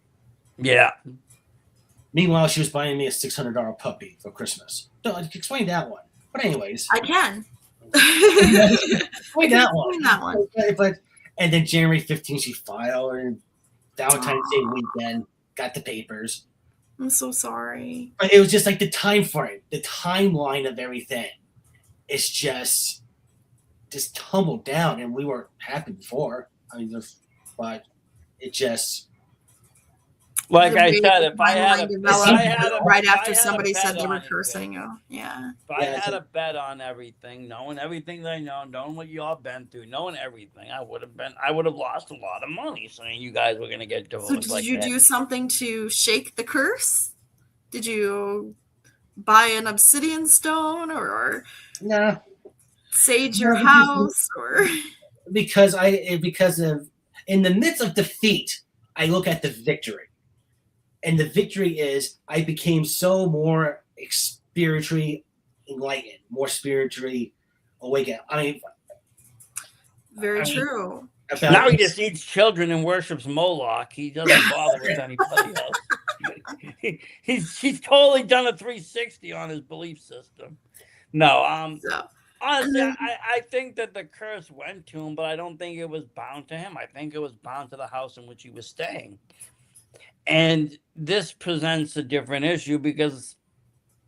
Yeah. Meanwhile, she was buying me a $600 puppy for Christmas. No, explain that one. But anyways, I can. explain that one. That one. But and then January 15th, she filed, and Valentine's Day weekend got the papers. I'm so sorry. But it was just like the time frame, the timeline of everything. It's just tumbled down, and we were happy before. I mean, but it just. Like I said, if I had a right after somebody said they were cursing, yeah. If I had a bet on everything, knowing everything that I know, knowing what you all been through, knowing everything, I would have lost a lot of money saying you guys were gonna get divorced. So did you do something to shake the curse? Did you buy an obsidian stone or sage your house or because of in the midst of defeat, I look at the victory. And the victory is I became so more spiritually enlightened, more spiritually awakened. I mean, very true. Now he just eats children and worships Moloch. He doesn't bother with anybody else. He's totally done a 360 on his belief system. No, honestly, I think that the curse went to him, but I don't think it was bound to him. I think it was bound to the house in which he was staying. And this presents a different issue because,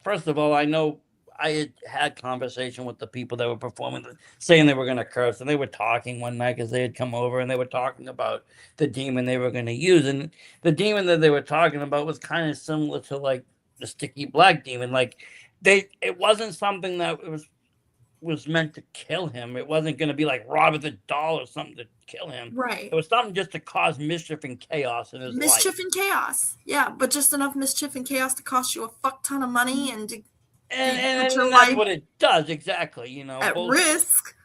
first of all, I know I had conversation with the people that were performing, saying they were going to curse, and they were talking one night because they had come over and they were talking about the demon they were going to use. And the demon that they were talking about was kind of similar to like the sticky black demon. Like it wasn't something that was meant to kill him. It wasn't going to be like Robert the Doll or something to kill him. Right. It was something just to cause mischief and chaos in his life. Mischief and chaos. Yeah, but just enough mischief and chaos to cost you a fuck ton of money and to and that's what it does exactly. You know, at risk.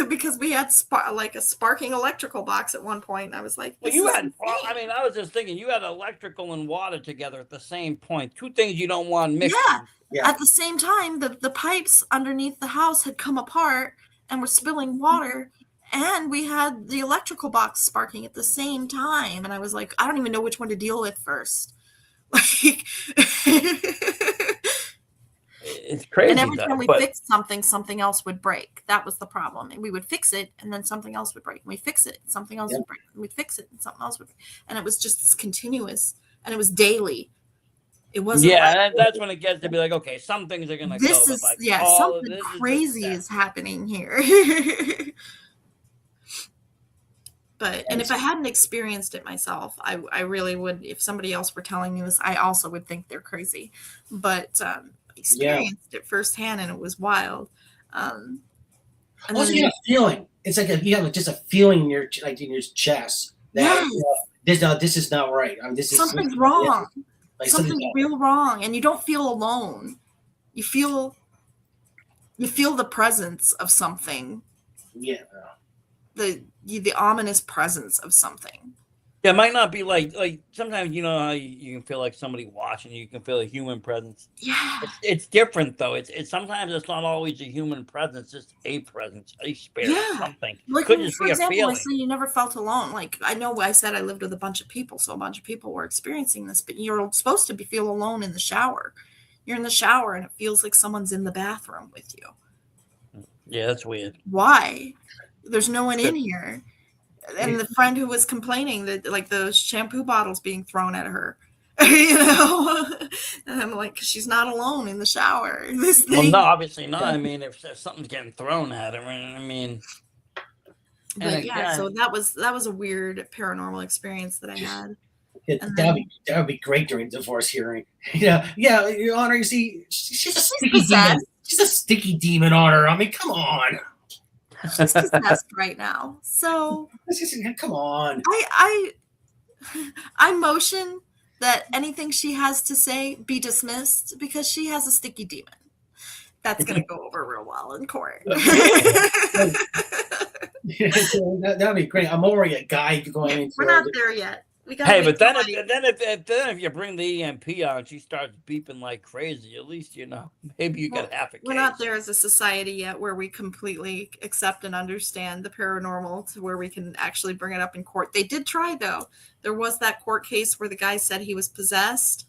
Because we had like a sparking electrical box at one point, and I was like, well, you had. I mean, I was just thinking you had electrical and water together at the same point. Two things you don't want mixed. Yeah. At the same time, the pipes underneath the house had come apart and were spilling water, and we had the electrical box sparking at the same time. And I was like, I don't even know which one to deal with first. Like, it's crazy. And every time we fixed something else would break. That was the problem. And we would fix it, and then something else would break. And we fix it, something else would break. And we'd fix it, and something else would break. And it was just this continuous, and it was daily. It wasn't. Yeah, that's when it gets to be like, okay, some things are gonna this go. Is like, something crazy is happening here. But and if I hadn't experienced it myself, I really would. If somebody else were telling me this, I also would think they're crazy. But experienced it firsthand, and it was wild. And also, you have a feeling. It's like you have just a feeling in your chest that this is not right. I mean, something's wrong. Like something's real wrong, and you don't feel alone. You feel the presence of something. Yeah. The ominous presence of something. Yeah, it might not be like sometimes you know how you can feel like somebody watching you can feel a human presence. Yeah, it's different though. It's sometimes it's not always a human presence, just a presence, a spirit, something. Like could just for be example, a feeling. I say you never felt alone. Like I know I said I lived with a bunch of people, so a bunch of people were experiencing this. But you're supposed to feel alone in the shower. You're in the shower and it feels like someone's in the bathroom with you. Yeah, that's weird. Why? There's no one in here. And the friend who was complaining that like the shampoo bottles being thrown at her. You know, and I'm like, she's not alone in the shower. This Well, thing, no, obviously not. I mean, if something's getting thrown at her, I mean, and but yeah, so again, that was a weird paranormal experience that I had. And That would be great during divorce hearing. Yeah, Your Honor. You see, she's a sticky possessed. demon. She's a sticky demon on her. I mean, come on. She's possessed right now. So Come on. I motion that anything she has to say be dismissed because she has a sticky demon. That's gonna go over real well in court. That'd be great. I'm already a guy going into. We're not there yet. We gotta hey, make but then money. if you bring the EMP out and she starts beeping like crazy, at least maybe you get half a case. We're not there as a society yet where we completely accept and understand the paranormal to where we can actually bring it up in court. They did try, though. There was that court case where the guy said he was possessed.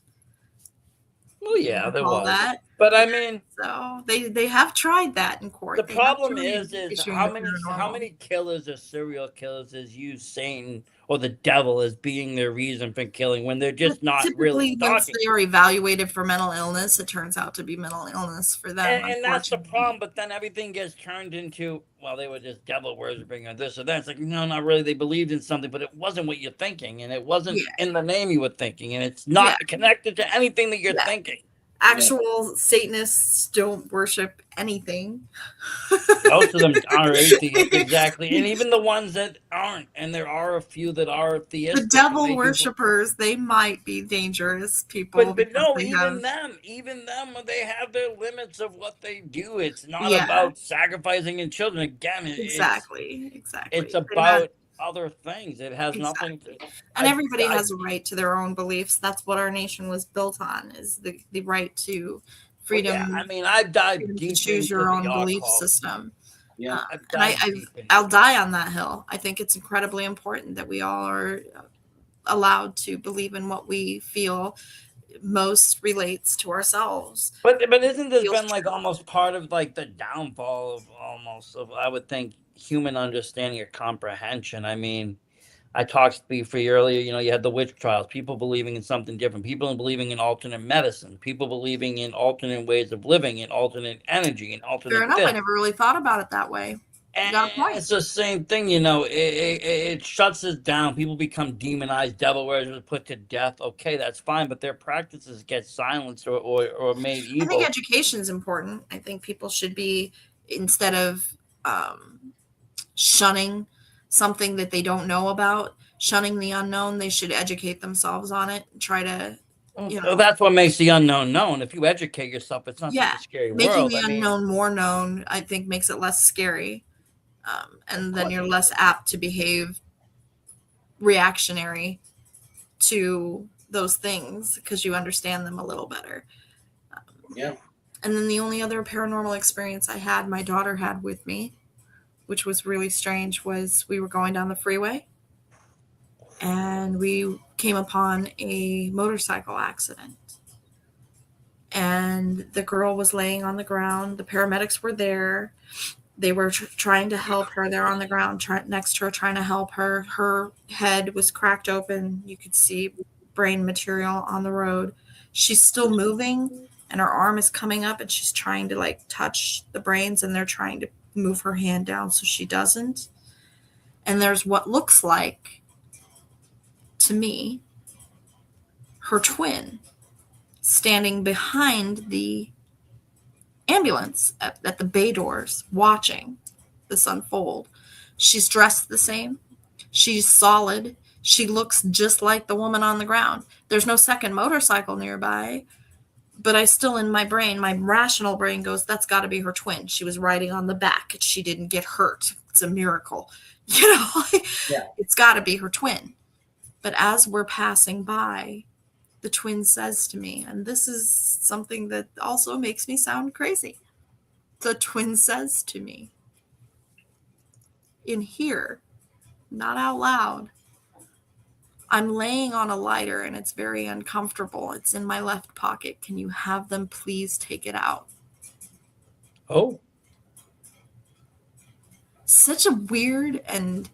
Well, yeah, there was. That. But I mean, so they have tried that in court. The problem is how paranormal. many killers or serial killers use Satan or the devil as being their reason for killing when they're just not really once talking. they are evaluated for mental illness, it turns out to be mental illness for them. And that's the problem. But then everything gets turned into, well, they were just devil worshipping or this or that. It's like, no, not really. They believed in something, but it wasn't what you're thinking, and it wasn't in the name you were thinking, and it's not connected to anything that you're thinking. Actual Satanists don't worship anything. Most of them are atheists, exactly. And even the ones that aren't, and there are a few that are theistic. The devil worshippers, they might be dangerous people. But no, even them, they have their limits of what they do. It's not about sacrificing and children. Again, exactly. It's about other things. It has nothing to. And everybody has a right to their own beliefs. That's what our nation was built on: is the right to freedom. Well, I mean, I've dived deep to choose your own belief system. Yeah, and I'll die on that hill. I think it's incredibly important that we all are allowed to believe in what we feel most relates to ourselves. But isn't this been like almost part of like the downfall of I would think human understanding or comprehension? I mean, I talked to you earlier, you had the witch trials, people believing in something different, people believing in alternate medicine, people believing in alternate ways of living, in alternate energy, in alternate. Fair enough. I never really thought about it that way. And it's the same thing, it shuts us down. People become demonized, devil worshippers, put to death. Okay, that's fine, but their practices get silenced or made evil. I think education is important. I think people should be, instead of shunning something that they don't know about, shunning the unknown, they should educate themselves on it and try to, Well, that's what makes the unknown known. If you educate yourself, it's not such a scary making world. Making the unknown more known, I think, makes it less scary. And then you're less apt to behave reactionary to those things because you understand them a little better. And then the only other paranormal experience I had, my daughter had with me, which was really strange, was we were going down the freeway and we came upon a motorcycle accident. And the girl was laying on the ground. The paramedics were there. They were trying to help her. They're on the ground next to her, trying to help her. Her head was cracked open. You could see brain material on the road. She's still moving, and her arm is coming up, and she's trying to touch the brains, and they're trying to move her hand down so she doesn't. And there's what looks like, to me, her twin standing behind the ambulance at the bay doors watching this unfold. She's dressed the same. She's solid. She looks just like the woman on the ground. There's no second motorcycle nearby, but I still, in my brain, my rational brain goes, that's got to be her twin. She was riding on the back. She didn't get hurt. It's a miracle. It's got to be her twin. But as we're passing by, the twin says to me, and this is something that also makes me sound crazy. The twin says to me, in here, not out loud, I'm laying on a lighter and it's very uncomfortable. It's in my left pocket. Can you have them please take it out? Oh. Such a weird and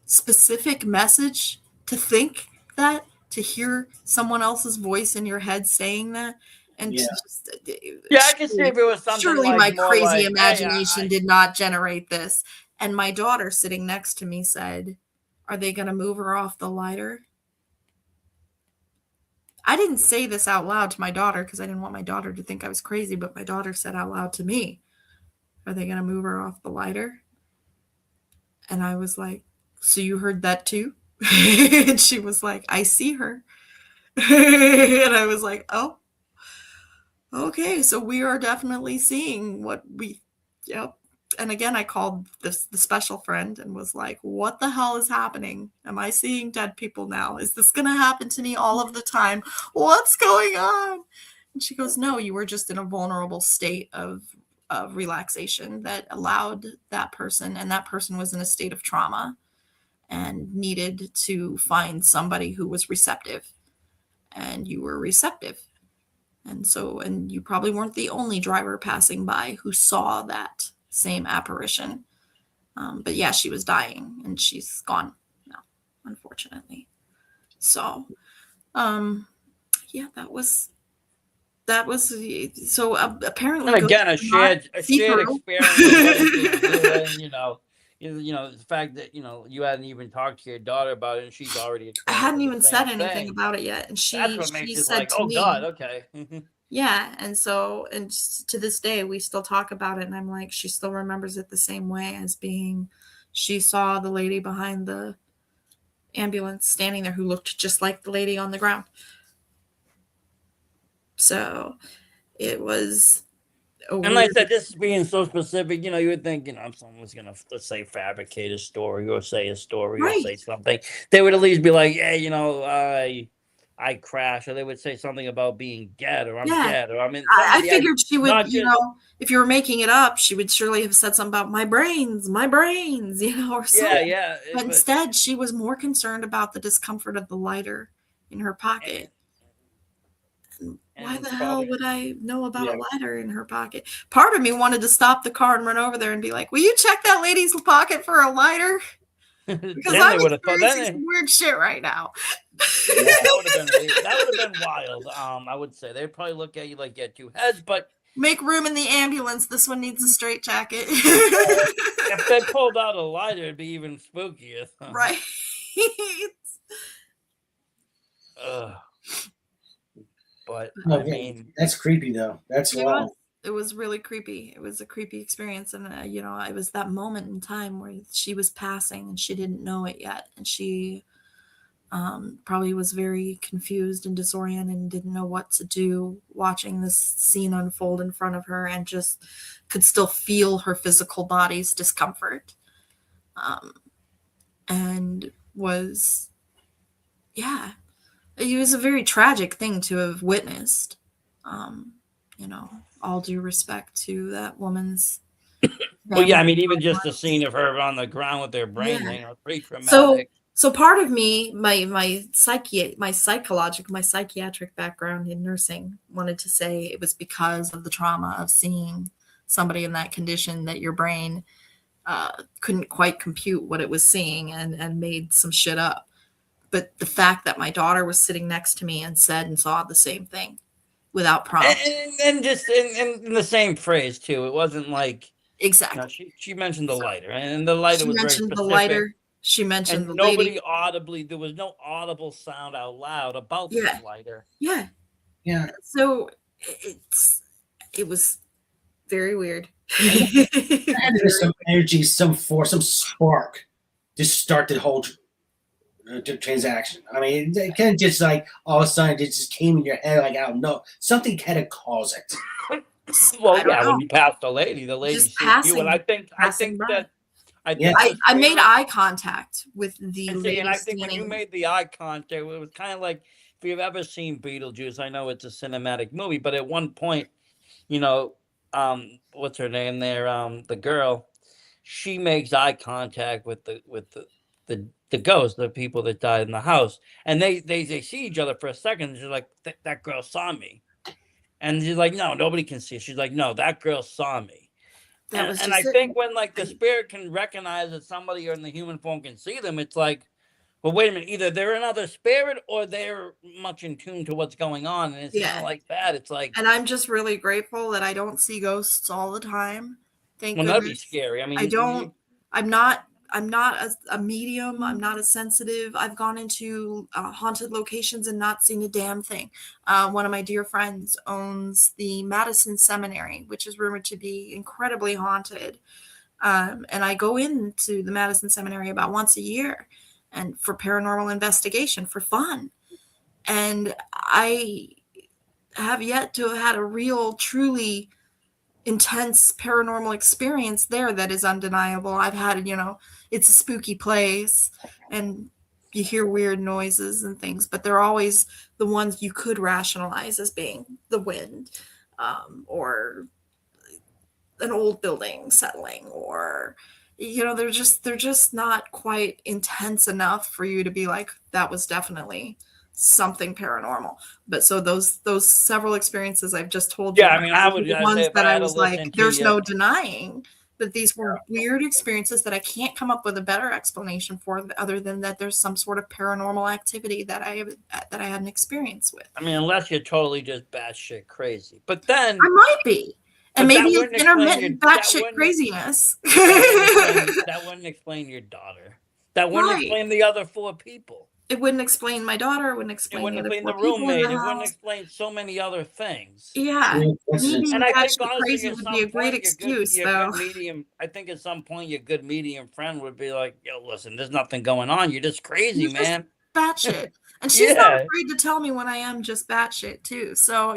specific message to think that to hear someone else's voice in your head saying that, and Yeah. I can see if it was something surely like my more crazy like, hey, imagination did not generate this. And my daughter sitting next to me said, "Are they going to move her off the lighter?" I didn't say this out loud to my daughter because I didn't want my daughter to think I was crazy, but my daughter said out loud to me, "Are they going to move her off the lighter?" And I was like, "So you heard that too?" And she was like, "I see her." And I was like, "Oh, okay. So we are definitely seeing what we, yep." And again, I called the special friend and was like, "What the hell is happening? Am I seeing dead people now? Is this going to happen to me all of the time? What's going on?" And she goes, "No, you were just in a vulnerable state of relaxation that allowed that person, and that person was in a state of trauma and needed to find somebody who was receptive. And you were receptive. And you probably weren't the only driver passing by who saw that same apparition. But yeah, she was dying and she's gone now, unfortunately. So, yeah, that was so apparently. And again, a shared experience. And, you know the fact that you hadn't even talked to your daughter about it, and she's already. I hadn't even said anything about it yet, and that's what makes it said like, to oh me, God, okay. Yeah, and to this day we still talk about it, and I'm like, she still remembers it the same way as being. She saw the lady behind the ambulance standing there who looked just like the lady on the ground. So it was. And like I said, this being so specific, you would think, someone's going to, let's say, fabricate a story or say a story or say something. They would at least be like, hey, I crashed. Or they would say something about being dead or I'm dead. Or I figured she would, if you were making it up, she would surely have said something about my brains, or something. Yeah. But instead, she was more concerned about the discomfort of the lighter in her pocket. Why the hell would I know about a lighter in her pocket? Part of me wanted to stop the car and run over there and be like, "Will you check that lady's pocket for a lighter?" Because I'm experiencing some weird shit right now. That would have been wild. I would say they'd probably look at you like you had two heads, but make room in the ambulance. This one needs a straight jacket. If they pulled out a lighter, it'd be even spookier. Right. But that's creepy though. That's wild. It was really creepy. It was a creepy experience, and it was that moment in time where she was passing and she didn't know it yet, and she probably was very confused and disoriented and didn't know what to do, watching this scene unfold in front of her, and just could still feel her physical body's discomfort, and was, yeah. It was a very tragic thing to have witnessed. All due respect to that woman's. Well, yeah, even just the scene of her on the ground with their brain, pretty traumatic. So part of me, my psychiatric background in nursing wanted to say it was because of the trauma of seeing somebody in that condition that your brain couldn't quite compute what it was seeing and made some shit up. But the fact that my daughter was sitting next to me and said and saw the same thing without prompt. And just in the same phrase, too. It wasn't like... Exactly. She mentioned the lighter, and the lighter was very specific. She mentioned the lighter. She mentioned the lady. There was no audible sound out loud about the lighter. Yeah. So it was very weird. And there's some energy, some force, some spark to start the whole transaction. It kind of just like all of a sudden it just came in your head like, I don't know. Something had to cause it. Well, when you passed the lady sees you, and I think that I made eye contact with the lady. And I think when you made the eye contact, it was kind of like, if you've ever seen Beetlejuice, I know it's a cinematic movie, but at one point, what's her name there? The girl, she makes eye contact with the ghost, the people that died in the house, and they see each other for a second. And she's like, that girl saw me. And she's like, no, nobody can see. She's like, no, that girl saw me. And I think when the spirit can recognize that somebody or in the human form can see them, it's like, Well, wait a minute. Either they're another spirit or they're much in tune to what's going on. And it's kind Yeah. of like that. It's like, And I'm just really grateful that I don't see ghosts all the time. Thank well, that'd be goodness. scary. I mean, I don't. I'm not a medium. I'm not as sensitive. I've gone into haunted locations and not seen a damn thing. One of my dear friends owns the Madison Seminary, which is rumored to be incredibly haunted. And I go into the Madison Seminary about once a year, and for paranormal investigation for fun. And I have yet to have had a real, truly intense paranormal experience there that is undeniable. I've had, it's a spooky place and you hear weird noises and things, but they're always the ones you could rationalize as being the wind, or an old building settling, or they're just not quite intense enough for you to be like, that was definitely something paranormal. But so those several experiences I've just told you, yeah, I mean, I would the say ones if that I I had to was like, listen to there's you, no denying that these were weird experiences that I can't come up with a better explanation for, other than that there's some sort of paranormal activity that I had an experience with. I mean, unless you're totally just batshit crazy, but then I might be. And but that maybe it's wouldn't explain intermittent that batshit wouldn't- craziness. that wouldn't explain your daughter. That wouldn't Right. explain the other 4 people. It wouldn't explain my daughter. It wouldn't It explain wouldn't the other explain the 4 people in roommate. the It wouldn't house. explain so many other things. Yeah, me being And I think batshit honestly, crazy at would some be a great point, excuse, your though. good medium. I think at some point, your good medium friend would be like, "Yo, listen, there's nothing going on. You're just crazy, You're just man." batshit, and she's not Yeah. afraid to tell me when I am just batshit too. So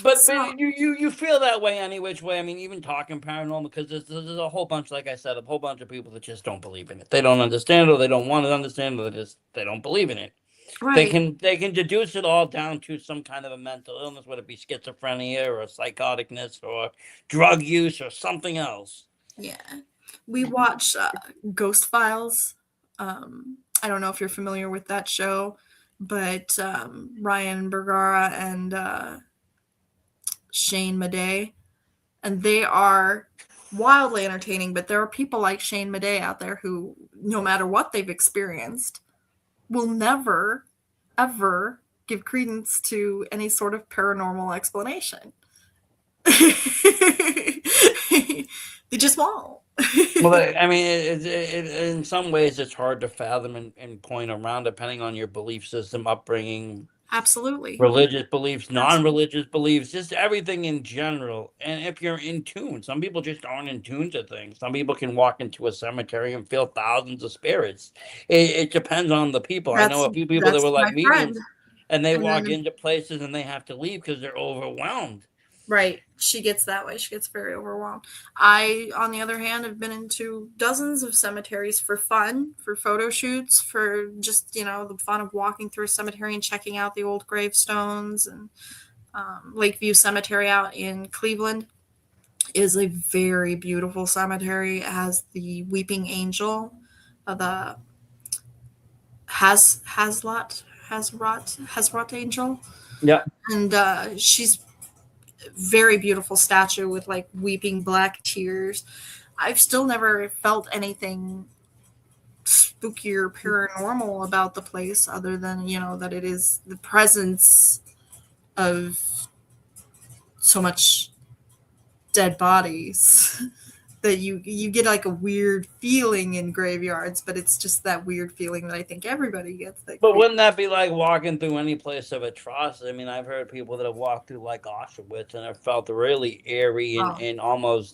But So- you feel that way any which way. I mean, even talking paranormal, because there's a whole bunch, like I said, a whole bunch of people that just don't believe in it. They don't understand it, or they don't want to understand it, or they don't believe in it. right. They can deduce it all down to some kind of a mental illness, whether it be schizophrenia or psychoticness or drug use or something else. Yeah, we watch Ghost Files. I don't know if you're familiar with that show, but Ryan Bergara and Shane Madej, and they are wildly entertaining. But there are people like Shane Madej out there who, no matter what they've experienced, will never, ever give credence to any sort of paranormal explanation. They just won't. Well, I mean, in some ways, it's hard to fathom and point around, depending on your belief system, upbringing, Absolutely. religious beliefs, non-religious beliefs, just everything in general. And if you're in tune, some people just aren't in tune to things. Some people can walk into a cemetery and feel thousands of spirits. It depends on the people. I know a few people that That's were like my mediums, friend. and they And walk then- into places and they have to leave because they're overwhelmed. Right. She gets that way. She gets very overwhelmed. I, on the other hand, have been into dozens of cemeteries for fun, for photo shoots, for just, the fun of walking through a cemetery and checking out the old gravestones. And Lakeview Cemetery out in Cleveland is a very beautiful cemetery. It has the Weeping Angel, the Hazrat Angel. Yeah. And she's very beautiful statue with like weeping black tears. I've still never felt anything spooky or paranormal about the place, other than that it is the presence of so much dead bodies that you get like a weird feeling in graveyards, but it's just that weird feeling that I think everybody gets. But wouldn't that be like walking through any place of atrocity? I mean, I've heard people that have walked through like Auschwitz and have felt really eerie and almost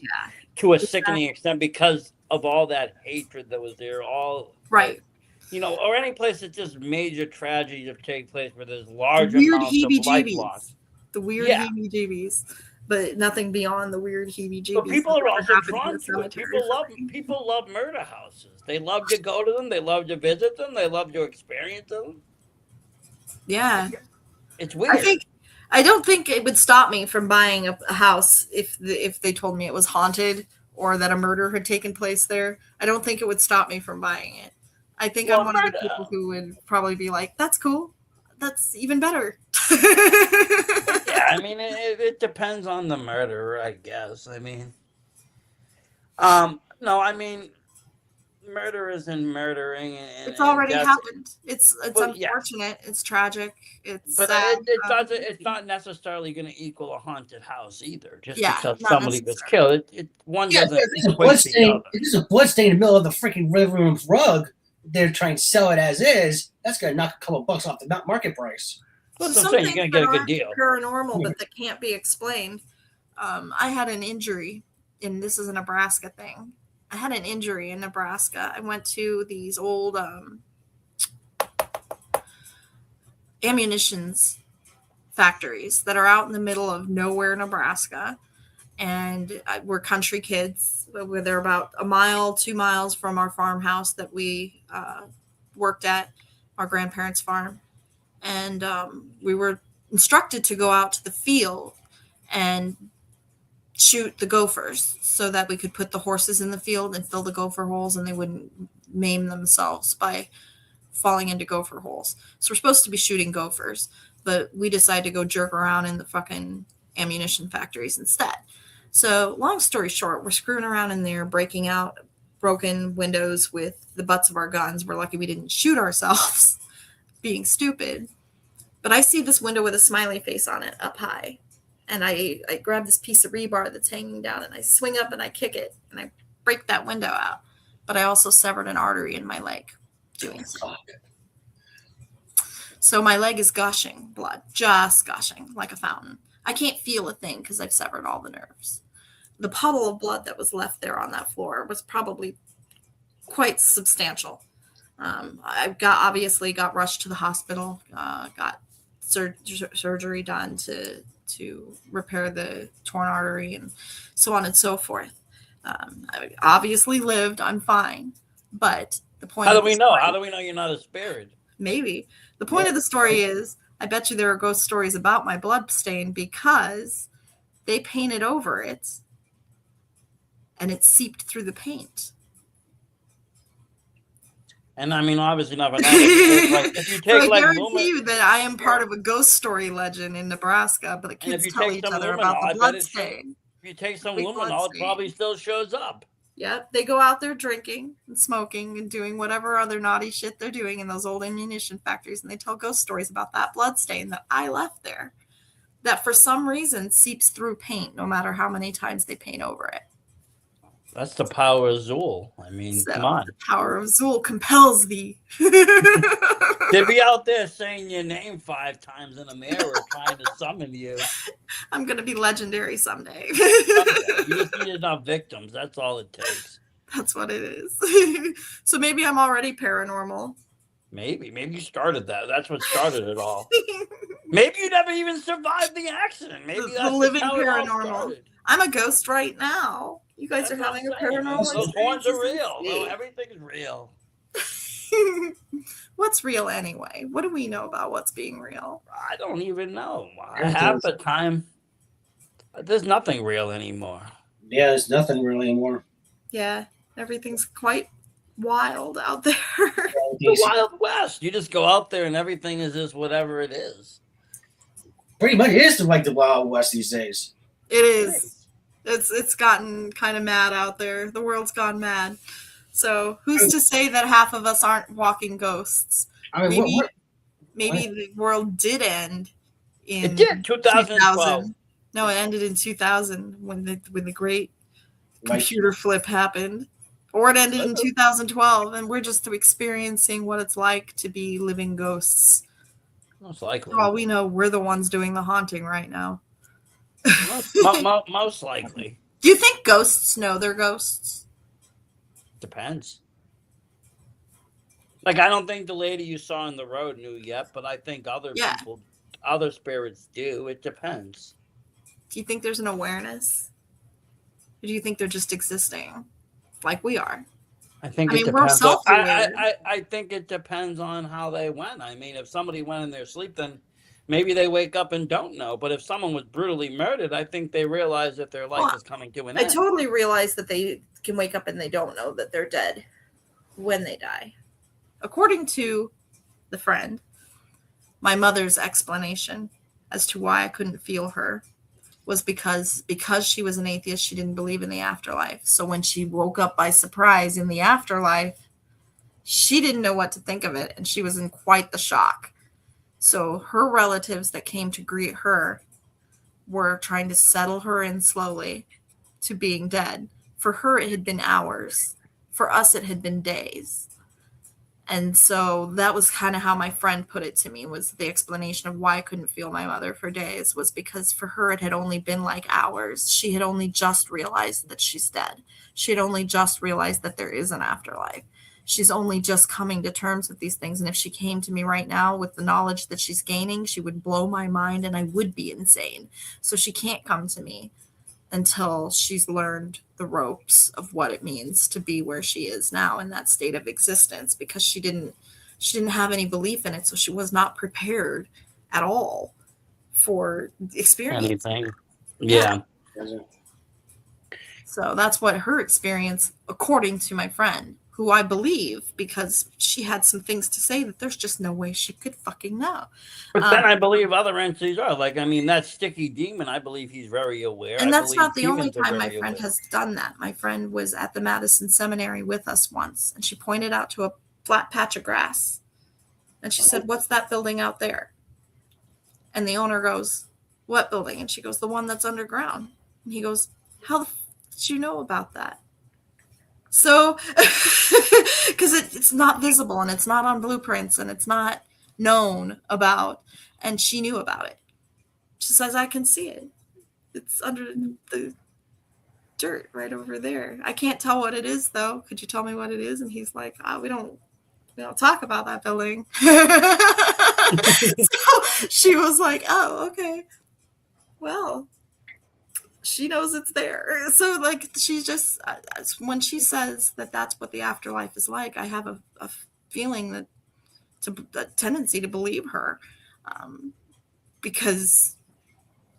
to a sickening extent because of all that hatred that was there. All right. Or any place that just major tragedies have taken place where there's large weird amounts of life loss. The weird heebie-jeebies, but nothing beyond the weird heebie-jeebies. But people are also happened drawn in the to it. cemetery. People love murder houses. They love to go to them. They love to visit them. They love to experience them. Yeah, it's weird. I don't think it would stop me from buying a house if they told me it was haunted or that a murder had taken place there. I don't think it would stop me from buying it. I think I'm one of the people who would probably be like, "That's cool. That's even better." Yeah, I mean, it depends on the murderer, I guess. I mean, no, I mean, murderers and murdering, and It's already death. happened. It's Well, yes. unfortunate. It's tragic. It's But sad. it's not necessarily going to equal a haunted house either. Just Yeah, because not somebody was necessarily. killed, one Yeah, doesn't if there's a equate blood the stain, other. if there's a blood stain in the middle of the freaking living room rug, they're trying to sell it as is. That's gonna knock a couple bucks off the market price. Well, So that's what I'm some saying. You're things going to that get a good aren't deal. paranormal, but that can't be explained. I had an injury, and this is a Nebraska thing. I had an injury in Nebraska. I went to these old ammunitions factories that are out in the middle of nowhere, Nebraska. And we're country kids. They're about a mile, 2 miles from our farmhouse that we worked at, our grandparents' farm. And we were instructed to go out to the field and shoot the gophers so that we could put the horses in the field and fill the gopher holes and they wouldn't maim themselves by falling into gopher holes. So we're supposed to be shooting gophers, but we decided to go jerk around in the fucking ammunition factories instead. So long story short, we're screwing around in there, breaking out broken windows with the butts of our guns. We're lucky we didn't shoot ourselves, being stupid. But I see this window with a smiley face on it up high. And I grab this piece of rebar that's hanging down and I swing up and I kick it and I break that window out. But I also severed an artery in my leg doing so. So my leg is gushing blood, just gushing like a fountain. I can't feel a thing because I've severed all the nerves. The puddle of blood that was left there on that floor was probably quite substantial. I obviously got rushed to the hospital, got surgery done to repair the torn artery and so on and so forth. I obviously lived. I'm fine. But the point. How do we know? How do we know you're not a spirit? Maybe. The point of the story is, I bet you there are ghost stories about my blood stain because they painted over it and it seeped through the paint. And I mean, obviously not. But if you take So I like guarantee you that I am part of a ghost story legend in Nebraska, but the kids tell each other about the blood stain. If you take some luminol, it probably still shows up. Yep, they go out there drinking and smoking and doing whatever other naughty shit they're doing in those old ammunition factories, and they tell ghost stories about that blood stain that I left there, that for some reason seeps through paint no matter how many times they paint over it. That's the power of Zuul. I mean, come on. The power of Zuul compels thee. They'll be out there saying your name 5 times in a mirror trying to summon you. I'm going to be legendary someday. You just need enough victims. That's all it takes. That's what it is. So maybe I'm already paranormal. Maybe you started that. That's what started it all. Maybe you never even survived the accident. Maybe that's the living how it all paranormal. started. I'm a ghost right now. You guys are having a paranormal experience. Those horns are real. No, everything's real. What's real anyway? What do we know about what's being real? I don't even know. Half the time, there's nothing real anymore. Yeah, there's nothing really anymore. Yeah, everything's quite wild out there. The Wild West. You just go out there and everything is just whatever it is. Pretty much it is like the Wild West these days. It is. It's gotten kind of mad out there. The world's gone mad. So who's to say that half of us aren't walking ghosts? I mean, maybe the world did end in It did, 2012. No, it ended in 2000 when the great computer flip happened. Or it ended in 2012, and we're just experiencing what it's like to be living ghosts. Most likely. For all we know, we're the ones doing the haunting right now. Most likely. Do you think ghosts know they're ghosts? Depends. Like, I don't think the lady you saw in the road knew yet, but I think other spirits do. It depends. Do you think there's an awareness? Or do you think they're just existing like we are? I think it we're depends. self-aware. I think it depends on how they went. I mean, if somebody went in their sleep, then maybe they wake up and don't know. But if someone was brutally murdered, I think they realize that their life is coming to an end. I totally realize that they can wake up and they don't know that they're dead when they die. According to the friend, my mother's explanation as to why I couldn't feel her was because she was an atheist, she didn't believe in the afterlife. So when she woke up by surprise in the afterlife, she didn't know what to think of it, and she was in quite the shock. So her relatives that came to greet her were trying to settle her in slowly to being dead. For her, it had been hours. For us, it had been days. And so that was kind of how my friend put it to me, was the explanation of why I couldn't feel my mother for days, was because for her, it had only been like hours. She had only just realized that she's dead. She had only just realized that there is an afterlife. She's only just coming to terms with these things. And if she came to me right now with the knowledge that she's gaining, she would blow my mind and I would be insane. So she can't come to me until she's learned the ropes of what it means to be where she is now in that state of existence, because she didn't have any belief in it. So she was not prepared at all for experience. Anything. Yeah. So that's what her experience, according to my friend, who I believe, because she had some things to say that there's just no way she could fucking know. But then I believe other entities are. Like, I mean, that sticky demon, I believe he's very aware. And that's not the only time my friend has done that. My friend was at the Madison Seminary with us once, and she pointed out to a flat patch of grass. And she said, "What's that building out there?" And the owner goes, "What building?" And she goes, "The one that's underground." And he goes, "How the f did you know about that?" So, because it's not visible and it's not on blueprints and it's not known about, and she knew about it. She says, "I can see it. It's under the dirt right over there. I can't tell what it is, though. Could you tell me what it is?" And he's like, "Oh, we don't talk about that building." So she was like, "Oh, okay. Well, she knows it's there." So, like, she just, when she says that that's what the afterlife is like, I have a feeling that, a tendency to believe her, because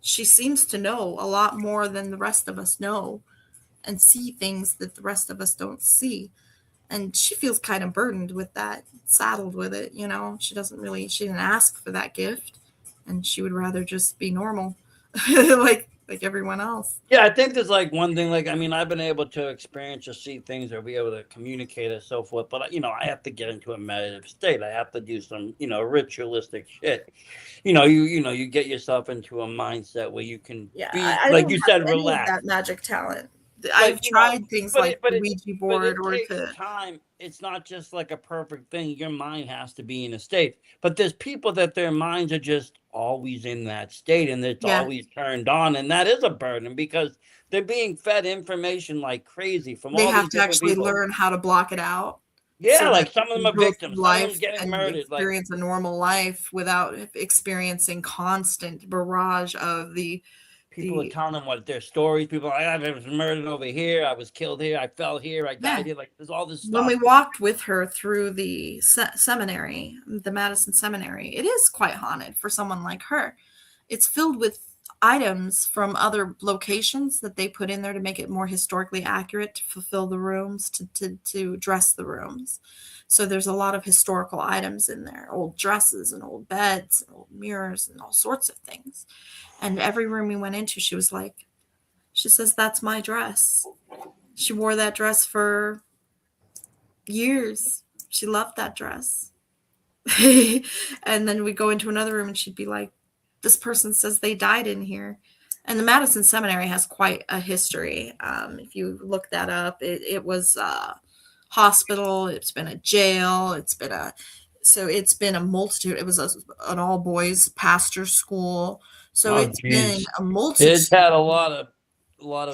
she seems to know a lot more than the rest of us know and see things that the rest of us don't see. And she feels kind of burdened with that, saddled with it, you know. She didn't ask for that gift, and she would rather just be normal, like everyone else. Yeah, I think there's like one thing, like, I mean, I've been able to experience or see things or be able to communicate and so forth, but, you know, I have to get into a meditative state. I have to do some, you know, ritualistic shit. You get yourself into a mindset where you can be, I like don't you have said, any of relaxed. that magic talent. I've tried things like the Ouija board but or it takes time. It's not just like a perfect thing. Your mind has to be in a state. But there's people that their minds are just always in that state and it's always turned on. And that is a burden because they're being fed information like crazy from all these different people. They have to actually learn how to block it out. Yeah, so like some of them are victims. Some of them getting and murdered. Experience a normal life without experiencing constant barrage of the people are telling them what their stories. People are like, "I was murdered over here. I was killed here. I fell here. I died here." Like, there's all this stuff. When we walked with her through the seminary, the Madison Seminary, it is quite haunted for someone like her. It's filled with items from other locations that they put in there to make it more historically accurate, to fulfill the rooms, to dress the rooms. So there's a lot of historical items in there, old dresses and old beds and old mirrors and all sorts of things. And every room we went into, she says, "That's my dress." She wore that dress for years. She loved that dress. And then we go into another room and she'd be like, "This person says they died in here." And the Madison Seminary has quite a history. If you look that up, it was a hospital. It's been a jail. It's been a multitude. It was an all boys pastor school. So it's been a multitude. It's had a lot of.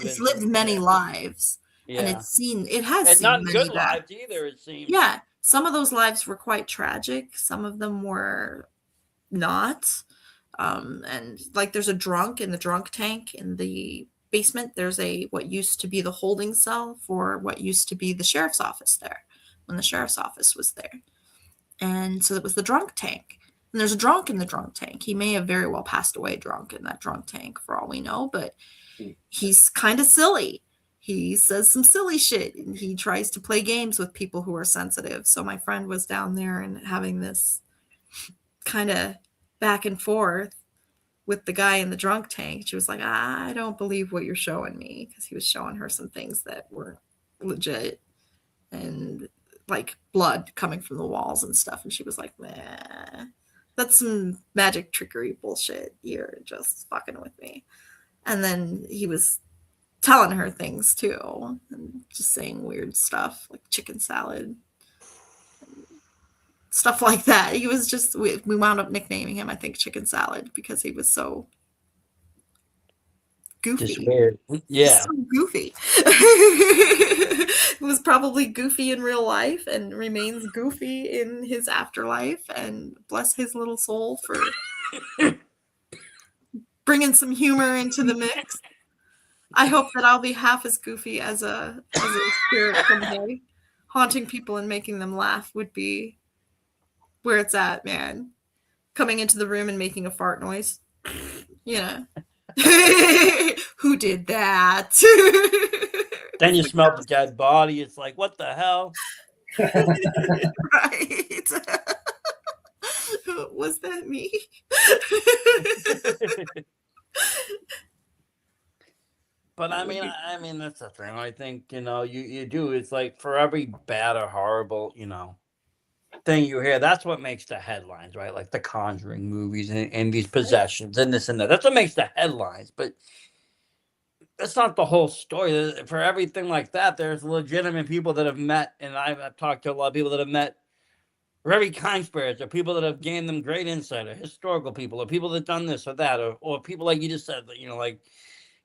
It's lived many lives, and it has seen not many good lives either. It seems. Yeah, some of those lives were quite tragic. Some of them were not. And like, there's a drunk in the drunk tank in the basement. There's what used to be the holding cell for what used to be the sheriff's office there, when the sheriff's office was there. And so it was the drunk tank. And there's a drunk in the drunk tank. He may have very well passed away drunk in that drunk tank for all we know, but he's kind of silly. He says some silly shit and he tries to play games with people who are sensitive. So my friend was down there and having this kind of back and forth with the guy in the drunk tank. She was like, I don't believe what you're showing me, because he was showing her some things that weren't legit, and like blood coming from the walls and stuff. And she was like, nah, that's some magic trickery bullshit. You're just fucking with me. And then he was telling her things too, and just saying weird stuff like chicken salad, stuff like that. He was just, we wound up nicknaming him, I think, Chicken Salad, because he was so goofy. Just weird. Yeah. So goofy. He was probably goofy in real life and remains goofy in his afterlife, and bless his little soul for bringing some humor into the mix. I hope that I'll be half as goofy as a spirit someday. Haunting people and making them laugh would be where it's at, man. Coming into the room and making a fart noise. You know. Who did that? Then you smell the dead body. It's like, what the hell? Right. Was that me? But I mean, that's the thing. I think, you do. It's like for every bad or horrible, thing you hear, that's what makes the headlines, right? Like the Conjuring movies and these possessions and this and that. That's what makes the headlines. But that's not the whole story. For everything like that, there's legitimate people that have met, and I've talked to a lot of people that have met very kind spirits, or people that have gained them great insight, or historical people, or people that done this or that, or people like you just said, like,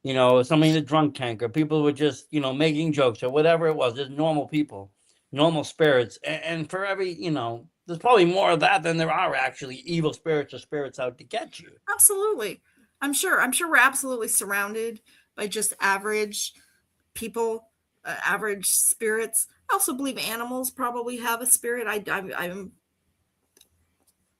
somebody in a drunk tank, or people who were just, making jokes, or whatever it was. There's normal people, normal spirits. And for every, there's probably more of that than there are actually evil spirits or spirits out to get you. Absolutely. I'm sure we're absolutely surrounded by just average people, average spirits. I also believe animals probably have a spirit. I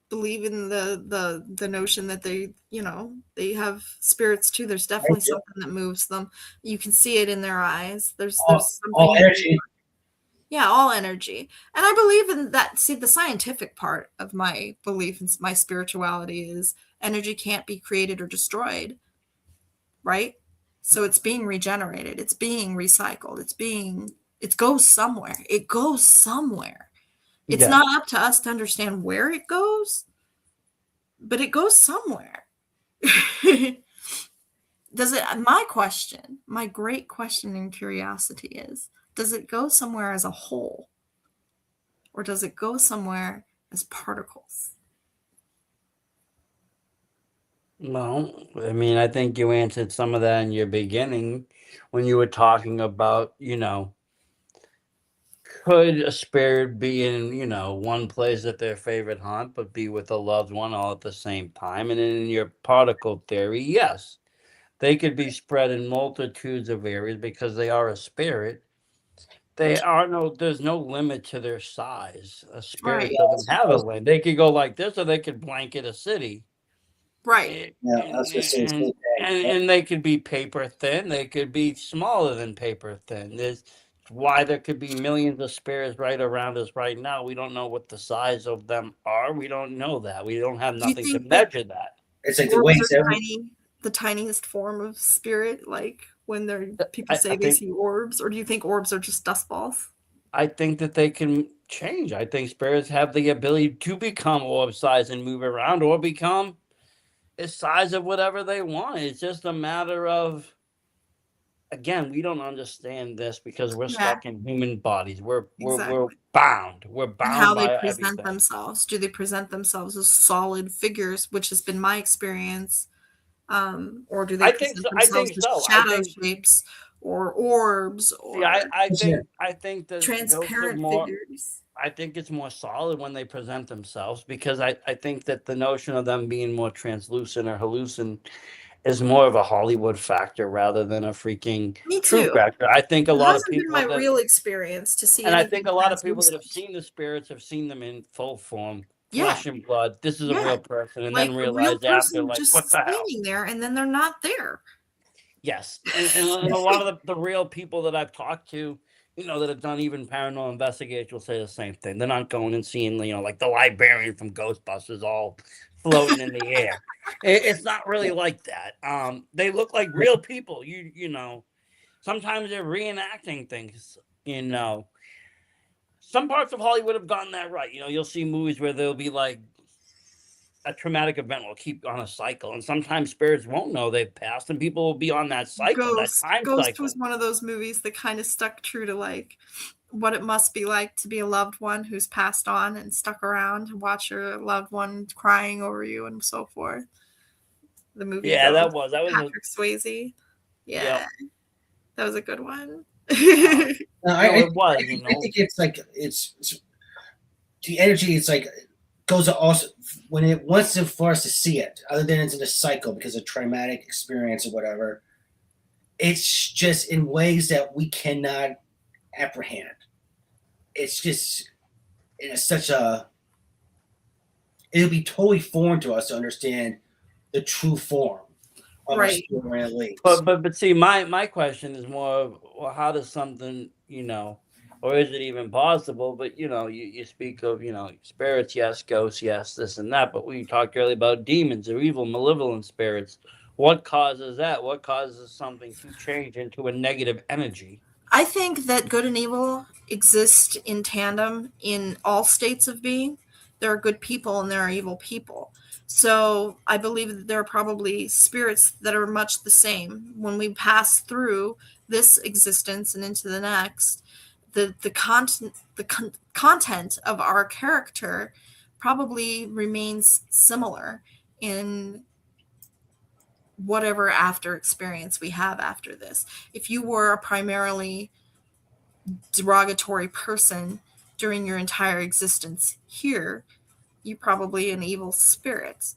believe in the notion that they have spirits too. There's definitely something that moves them. You can see it in their eyes. There's something. All energy. Yeah, all energy. And I believe in that. See, the scientific part of my belief in my spirituality is energy can't be created or destroyed, right? So it's being regenerated. It's being recycled. It goes somewhere. It goes somewhere. It's not up to us to understand where it goes, but it goes somewhere. My great question and curiosity is, does it go somewhere as a whole, or does it go somewhere as particles? Well, I think you answered some of that in your beginning when you were talking about, could a spirit be in, one place at their favorite haunt, but be with a loved one all at the same time? And in your particle theory, yes, they could be spread in multitudes of areas because they are a spirit. There's no limit to their size. A spirit doesn't have a limit. They could go like this, or they could blanket a city. Right. And they could be paper thin. They could be smaller than paper thin. There's why there could be millions of spirits right around us right now. We don't know what the size of them are. We don't know that. We don't have nothing to measure that. It's like the weight. The tiniest form of spirit, like when people say they see orbs, or do you think orbs are just dust balls? I think that they can change. I think spirits have the ability to become orb size and move around, or become the size of whatever they want. It's just a matter of, again, we don't understand this because we're stuck in human bodies. We're bound. We're bound. And how by they present everything. themselves. Do they present themselves as solid figures, which has been my experience? Or do they present themselves as shadow shapes or orbs? Or I think that transparent figures. I think it's more solid when they present themselves, because I think that the notion of them being more translucent or hallucin is more of a Hollywood factor rather than a freaking true factor. I think a lot of people. Been my real experience to see. And I think a lot of people that have seen the spirits have seen them in full form, flesh and blood. This is a real person, and then realize after, like, just what the hell? standing there, and then they're not there. Yes, and a lot of the real people that I've talked to, that have done even paranormal investigators will say the same thing. They're not going and seeing, like the librarian from Ghostbusters all floating in the air. It's not really like that. They look like real people. Sometimes they're reenacting things. Some parts of Hollywood have gotten that right. You'll see movies where there'll be like a traumatic event will keep on a cycle, and sometimes spirits won't know they've passed, and people will be on that cycle, that time Ghost cycle. was one of those movies that kind of stuck true to like what it must be like to be a loved one who's passed on and stuck around and watch your loved one crying over you and so forth. The movie, Yeah, that Ghost, was Patrick Swayze. Yeah, Yep. that was a good one. I was. I think it's like it's the energy. It's like goes also when it wants to for us to see it, other than it's in a cycle because of traumatic experience or whatever. It's just in ways that we cannot apprehend. It's just it'll be totally foreign to us to understand the true form of Right. a spirit at least. But see, my question is more of, well, how does something, or is it even possible? But you speak of spirits, yes, ghosts, yes, this and that. But we talked earlier about demons or evil, malevolent spirits. What causes that? What causes something to change into a negative energy? I think that good and evil exist in tandem in all states of being. There are good people and there are evil people. So I believe that there are probably spirits that are much the same. When we pass through this existence and into the next, the content of our character probably remains similar in whatever after experience we have after this. If you were a primarily derogatory person during your entire existence here, you're probably an evil spirit.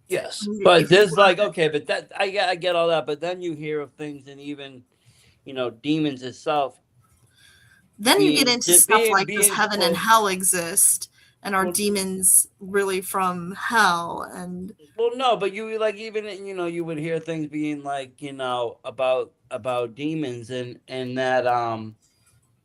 Yes, but there's like, okay, but that I get all that, but then you hear of things, and even demons itself. Then you get into stuff like, does heaven and hell exist, and are demons really from hell? And well, no, but you like even you would hear things being like about demons and that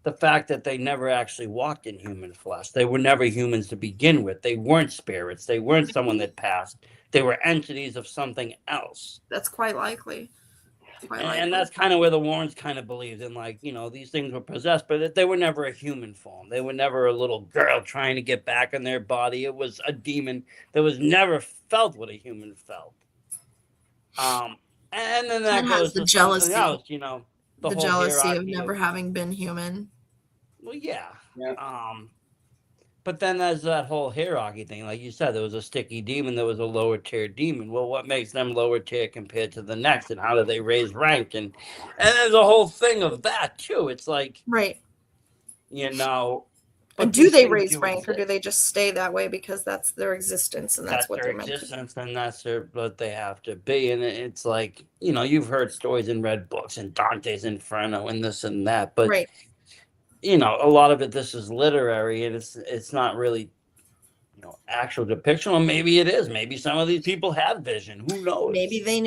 the fact that they never actually walked in human flesh. They were never humans to begin with. They weren't spirits. They weren't someone that passed. They were entities of something else. That's quite likely. And that's kind of where the Warrens kind of believed in, like, these things were possessed, but they were never a human form. They were never a little girl trying to get back in their body. It was a demon that was never felt what a human felt. And then that goes the to jealousy, else, the jealousy of never having been human. Well, yeah. But then there's that whole hierarchy thing. Like you said, there was a sticky demon, there was a lower tier demon. Well, what makes them lower tier compared to the next, and how do they raise rank? And there's a whole thing of that too. It's like, right. But do they raise rank, or do they just stay that way because that's their existence and that's what their they're existence, and that's what they have to be? And it's like, you've heard stories and read books and Dante's Inferno and this and that, but right. A lot of it, this is literary, and it's not really, actual depiction. Or maybe it is. Maybe some of these people have vision. Who knows? Maybe they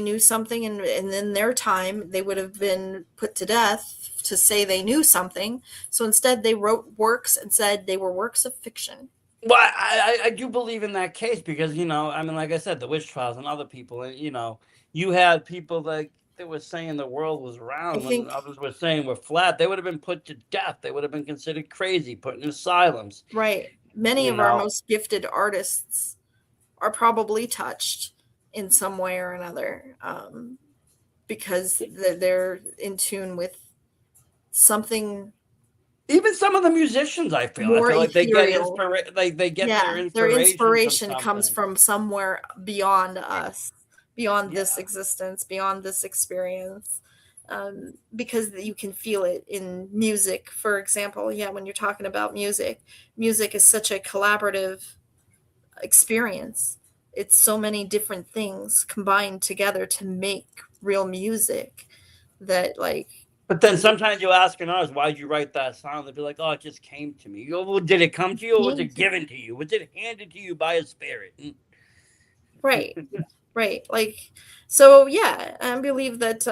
knew something, and in their time they would have been put to death to say they knew something. So instead they wrote works and said they were works of fiction. Well, I do believe in that case because, like I said, the witch trials and other people, and, you had people like, they were saying the world was round when others were saying we're flat. They would have been put to death. They would have been considered crazy, put in asylums. Right. Many of our most gifted artists are probably touched in some way or another because they're in tune with something. Even some of the musicians, I feel like they get their inspiration comes from somewhere beyond us. Beyond this existence, beyond this experience, because you can feel it in music, for example. Yeah, when you're talking about music is such a collaborative experience. It's so many different things combined together to make real music that, like. But then sometimes you ask an artist, why'd you write that song? They'll be like, oh, it just came to me. You go, well, did it come to you, or was it given to you? Was it handed to you by a spirit? Right. Right. Like, so yeah, I believe that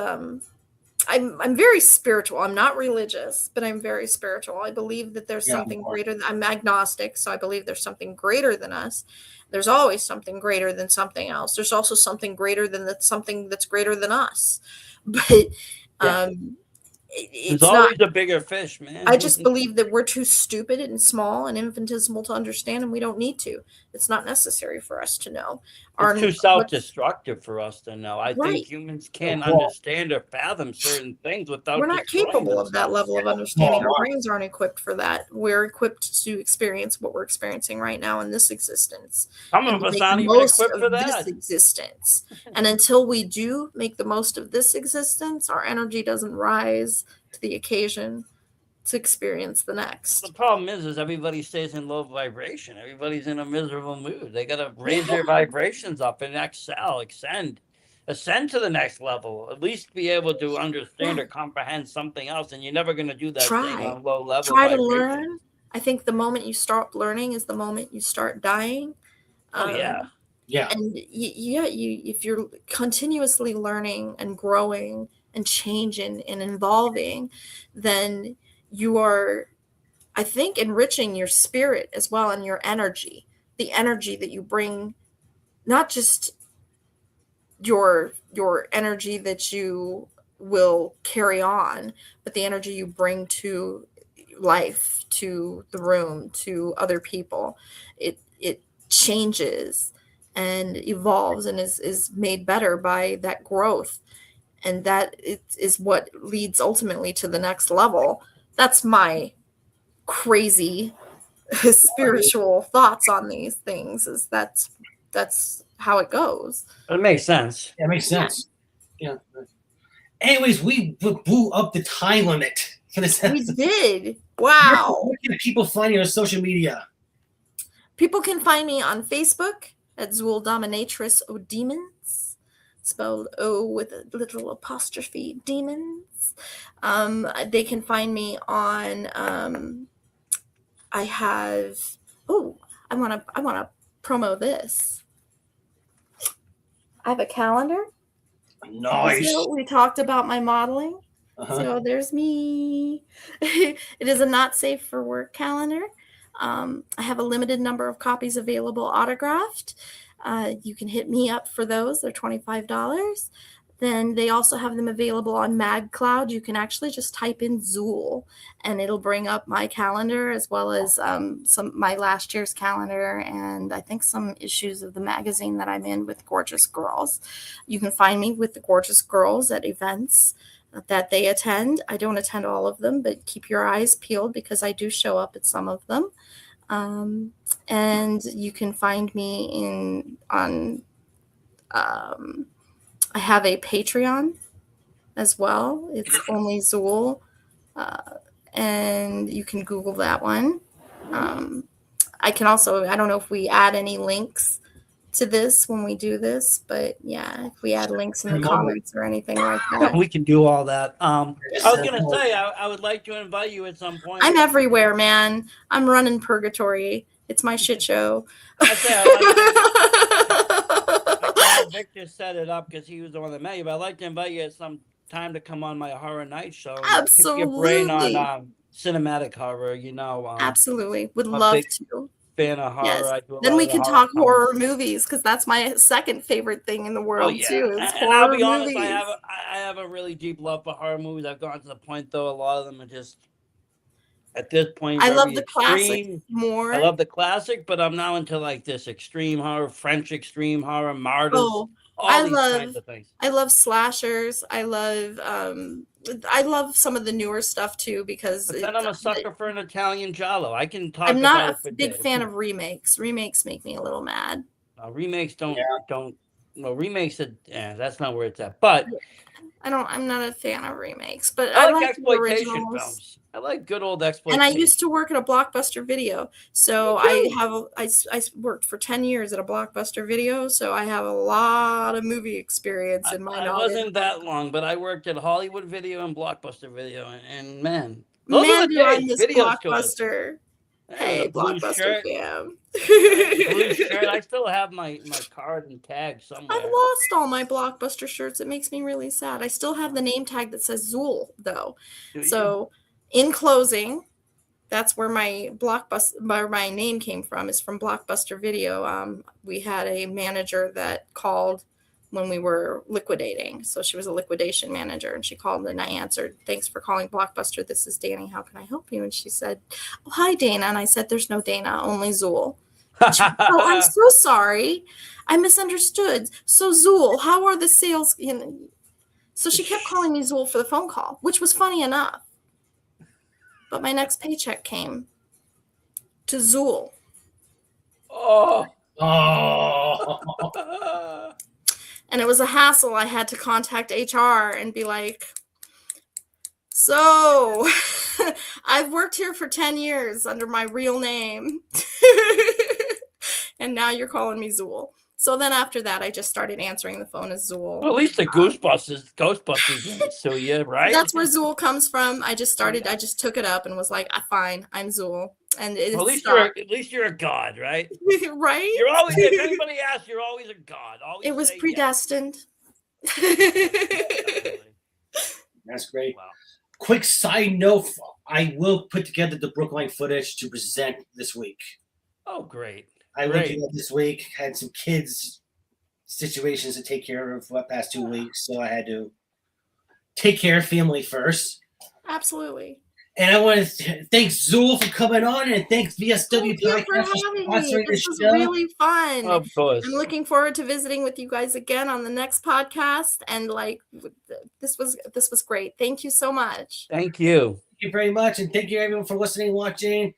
I'm very spiritual. I'm not religious, but I'm very spiritual. I believe that there's something greater than, I'm agnostic, so I believe there's something greater than us. There's always something greater than something else. There's also something greater than that, something that's greater than us. But There's it's not. always a bigger fish, man. I just believe that we're too stupid and small and infinitesimal to understand, and we don't need to. It's not necessary for us to know. It's too self-destructive for us to know. I think humans can't understand or fathom certain things without. We're not capable of that level of understanding. Our brains aren't equipped for that. We're equipped to experience what we're experiencing right now in this existence. Some of us aren't even equipped for that. This existence. And until we do make the most of this existence, our energy doesn't rise to the occasion to experience the next. The problem is everybody stays in low vibration. Everybody's in a miserable mood. They got to raise their vibrations up and ascend to the next level. At least be able to understand or comprehend something else. And you're never going to do that thing on low level. Try to learn. I think the moment you start learning is the moment you start dying. Yeah. And if you're continuously learning and growing and changing and evolving, then you are, I think, enriching your spirit as well and your energy, the energy that you bring, not just your energy that you will carry on, but the energy you bring to life, to the room, to other people. It changes and evolves and is made better by that growth. And that is what leads ultimately to the next level. That's my crazy spiritual thoughts on these things. Is that's how it goes. It makes sense. Yeah, it makes sense. Yeah. Anyways, we blew up the time limit. We did. Wow. Where can people find you on social media? People can find me on Facebook at Zuul Dominatress of Demons, spelled O with a little apostrophe, demons. They can find me on. I want to promo this. I have a calendar. Nice. So we talked about my modeling. So there's me. It is a not safe for work calendar. I have a limited number of copies available autographed. You can hit me up for those. They're $25. Then they also have them available on MagCloud. You can actually just type in Zuul and it'll bring up my calendar as well as my last year's calendar and I think some issues of the magazine that I'm in with Gorgeous Girls. You can find me with the Gorgeous Girls at events that they attend. I don't attend all of them, but keep your eyes peeled because I do show up at some of them. And you can find me I have a Patreon as well. It's only Zuul. And you can Google that one. I can also, I don't know if we add any links to this when we do this, but yeah, if we add links in the comments or anything like that. We can do all that. I was going to say, I would like to invite you at some point. I'm everywhere, man. I'm running Purgatory. It's my shit show. Victor set it up because he was the one that met you, but I'd like to invite you at some time to come on my horror night show. Absolutely. Pick your brain on cinematic horror, Absolutely. Would love to. Fan of horror. Yes. Then we can talk horror movies because that's my second favorite thing in the world too. Is and I'll be honest, I have a really deep love for horror movies. I've gone to the point though, a lot of them are just at this point. I love the classic more. I love the classic, but I'm now into like this extreme horror, French extreme horror, martyrs. Oh, kinds of things. I love slashers. I love some of the newer stuff too because but then I'm a sucker for an Italian giallo. I can talk. I'm not a big fan of remakes. Remakes make me a little mad. Remakes don't. No, remakes. That's not where it's at. But I'm not a fan of remakes. But I like exploitation films. I like good old exploitation. And I used to work at a Blockbuster Video, so I worked for 10 years at a Blockbuster Video, so I have a lot of movie experience in my knowledge. It wasn't that long, but I worked at Hollywood Video and Blockbuster Video, and those are the days. Blockbuster. Hey, Blockbuster fam. Blue shirt. I still have my card and tag somewhere. I've lost all my Blockbuster shirts. It makes me really sad. I still have the name tag that says Zuul, though. So, in closing, that's where my name came from. Is from Blockbuster Video. We had a manager that called when we were liquidating. So she was a liquidation manager, and she called and I answered. "Thanks for calling Blockbuster. This is Danny. How can I help you?" And she said, "Oh, hi, Dana." And I said, "There's no Dana, only Zuul." She said, "Oh, I'm so sorry. I misunderstood. So Zuul, how are the sales?" So she kept calling me Zuul for the phone call, which was funny enough. But my next paycheck came to Zuul. Oh. And it was a hassle. I had to contact HR and be like, "So I've worked here for 10 years under my real name. And now you're calling me Zuul." So then after that, I just started answering the phone as Zuul. Well, at least the Ghostbusters didn't sue you, right? That's where Zuul comes from. I just took it up and was like, "Fine, I'm Zuul." And at least you're a god, right? Right? You're always, if anybody asks, you're always a god. Always it was predestined. Yes. That's great. Wow. Quick side note, I will put together the Brookline footage to present this week. Oh, great. I will do that this week. Had some kids situations to take care of the past 2 weeks, so I had to take care of family first. Absolutely. And I want to thank Zuul for coming on, and thanks VSW Thank you for having me. This was really fun. Of course. I'm looking forward to visiting with you guys again on the next podcast. And this was great. Thank you so much. Thank you. Thank you very much, and thank you everyone for listening and watching.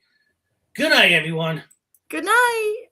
Good night, everyone. Good night.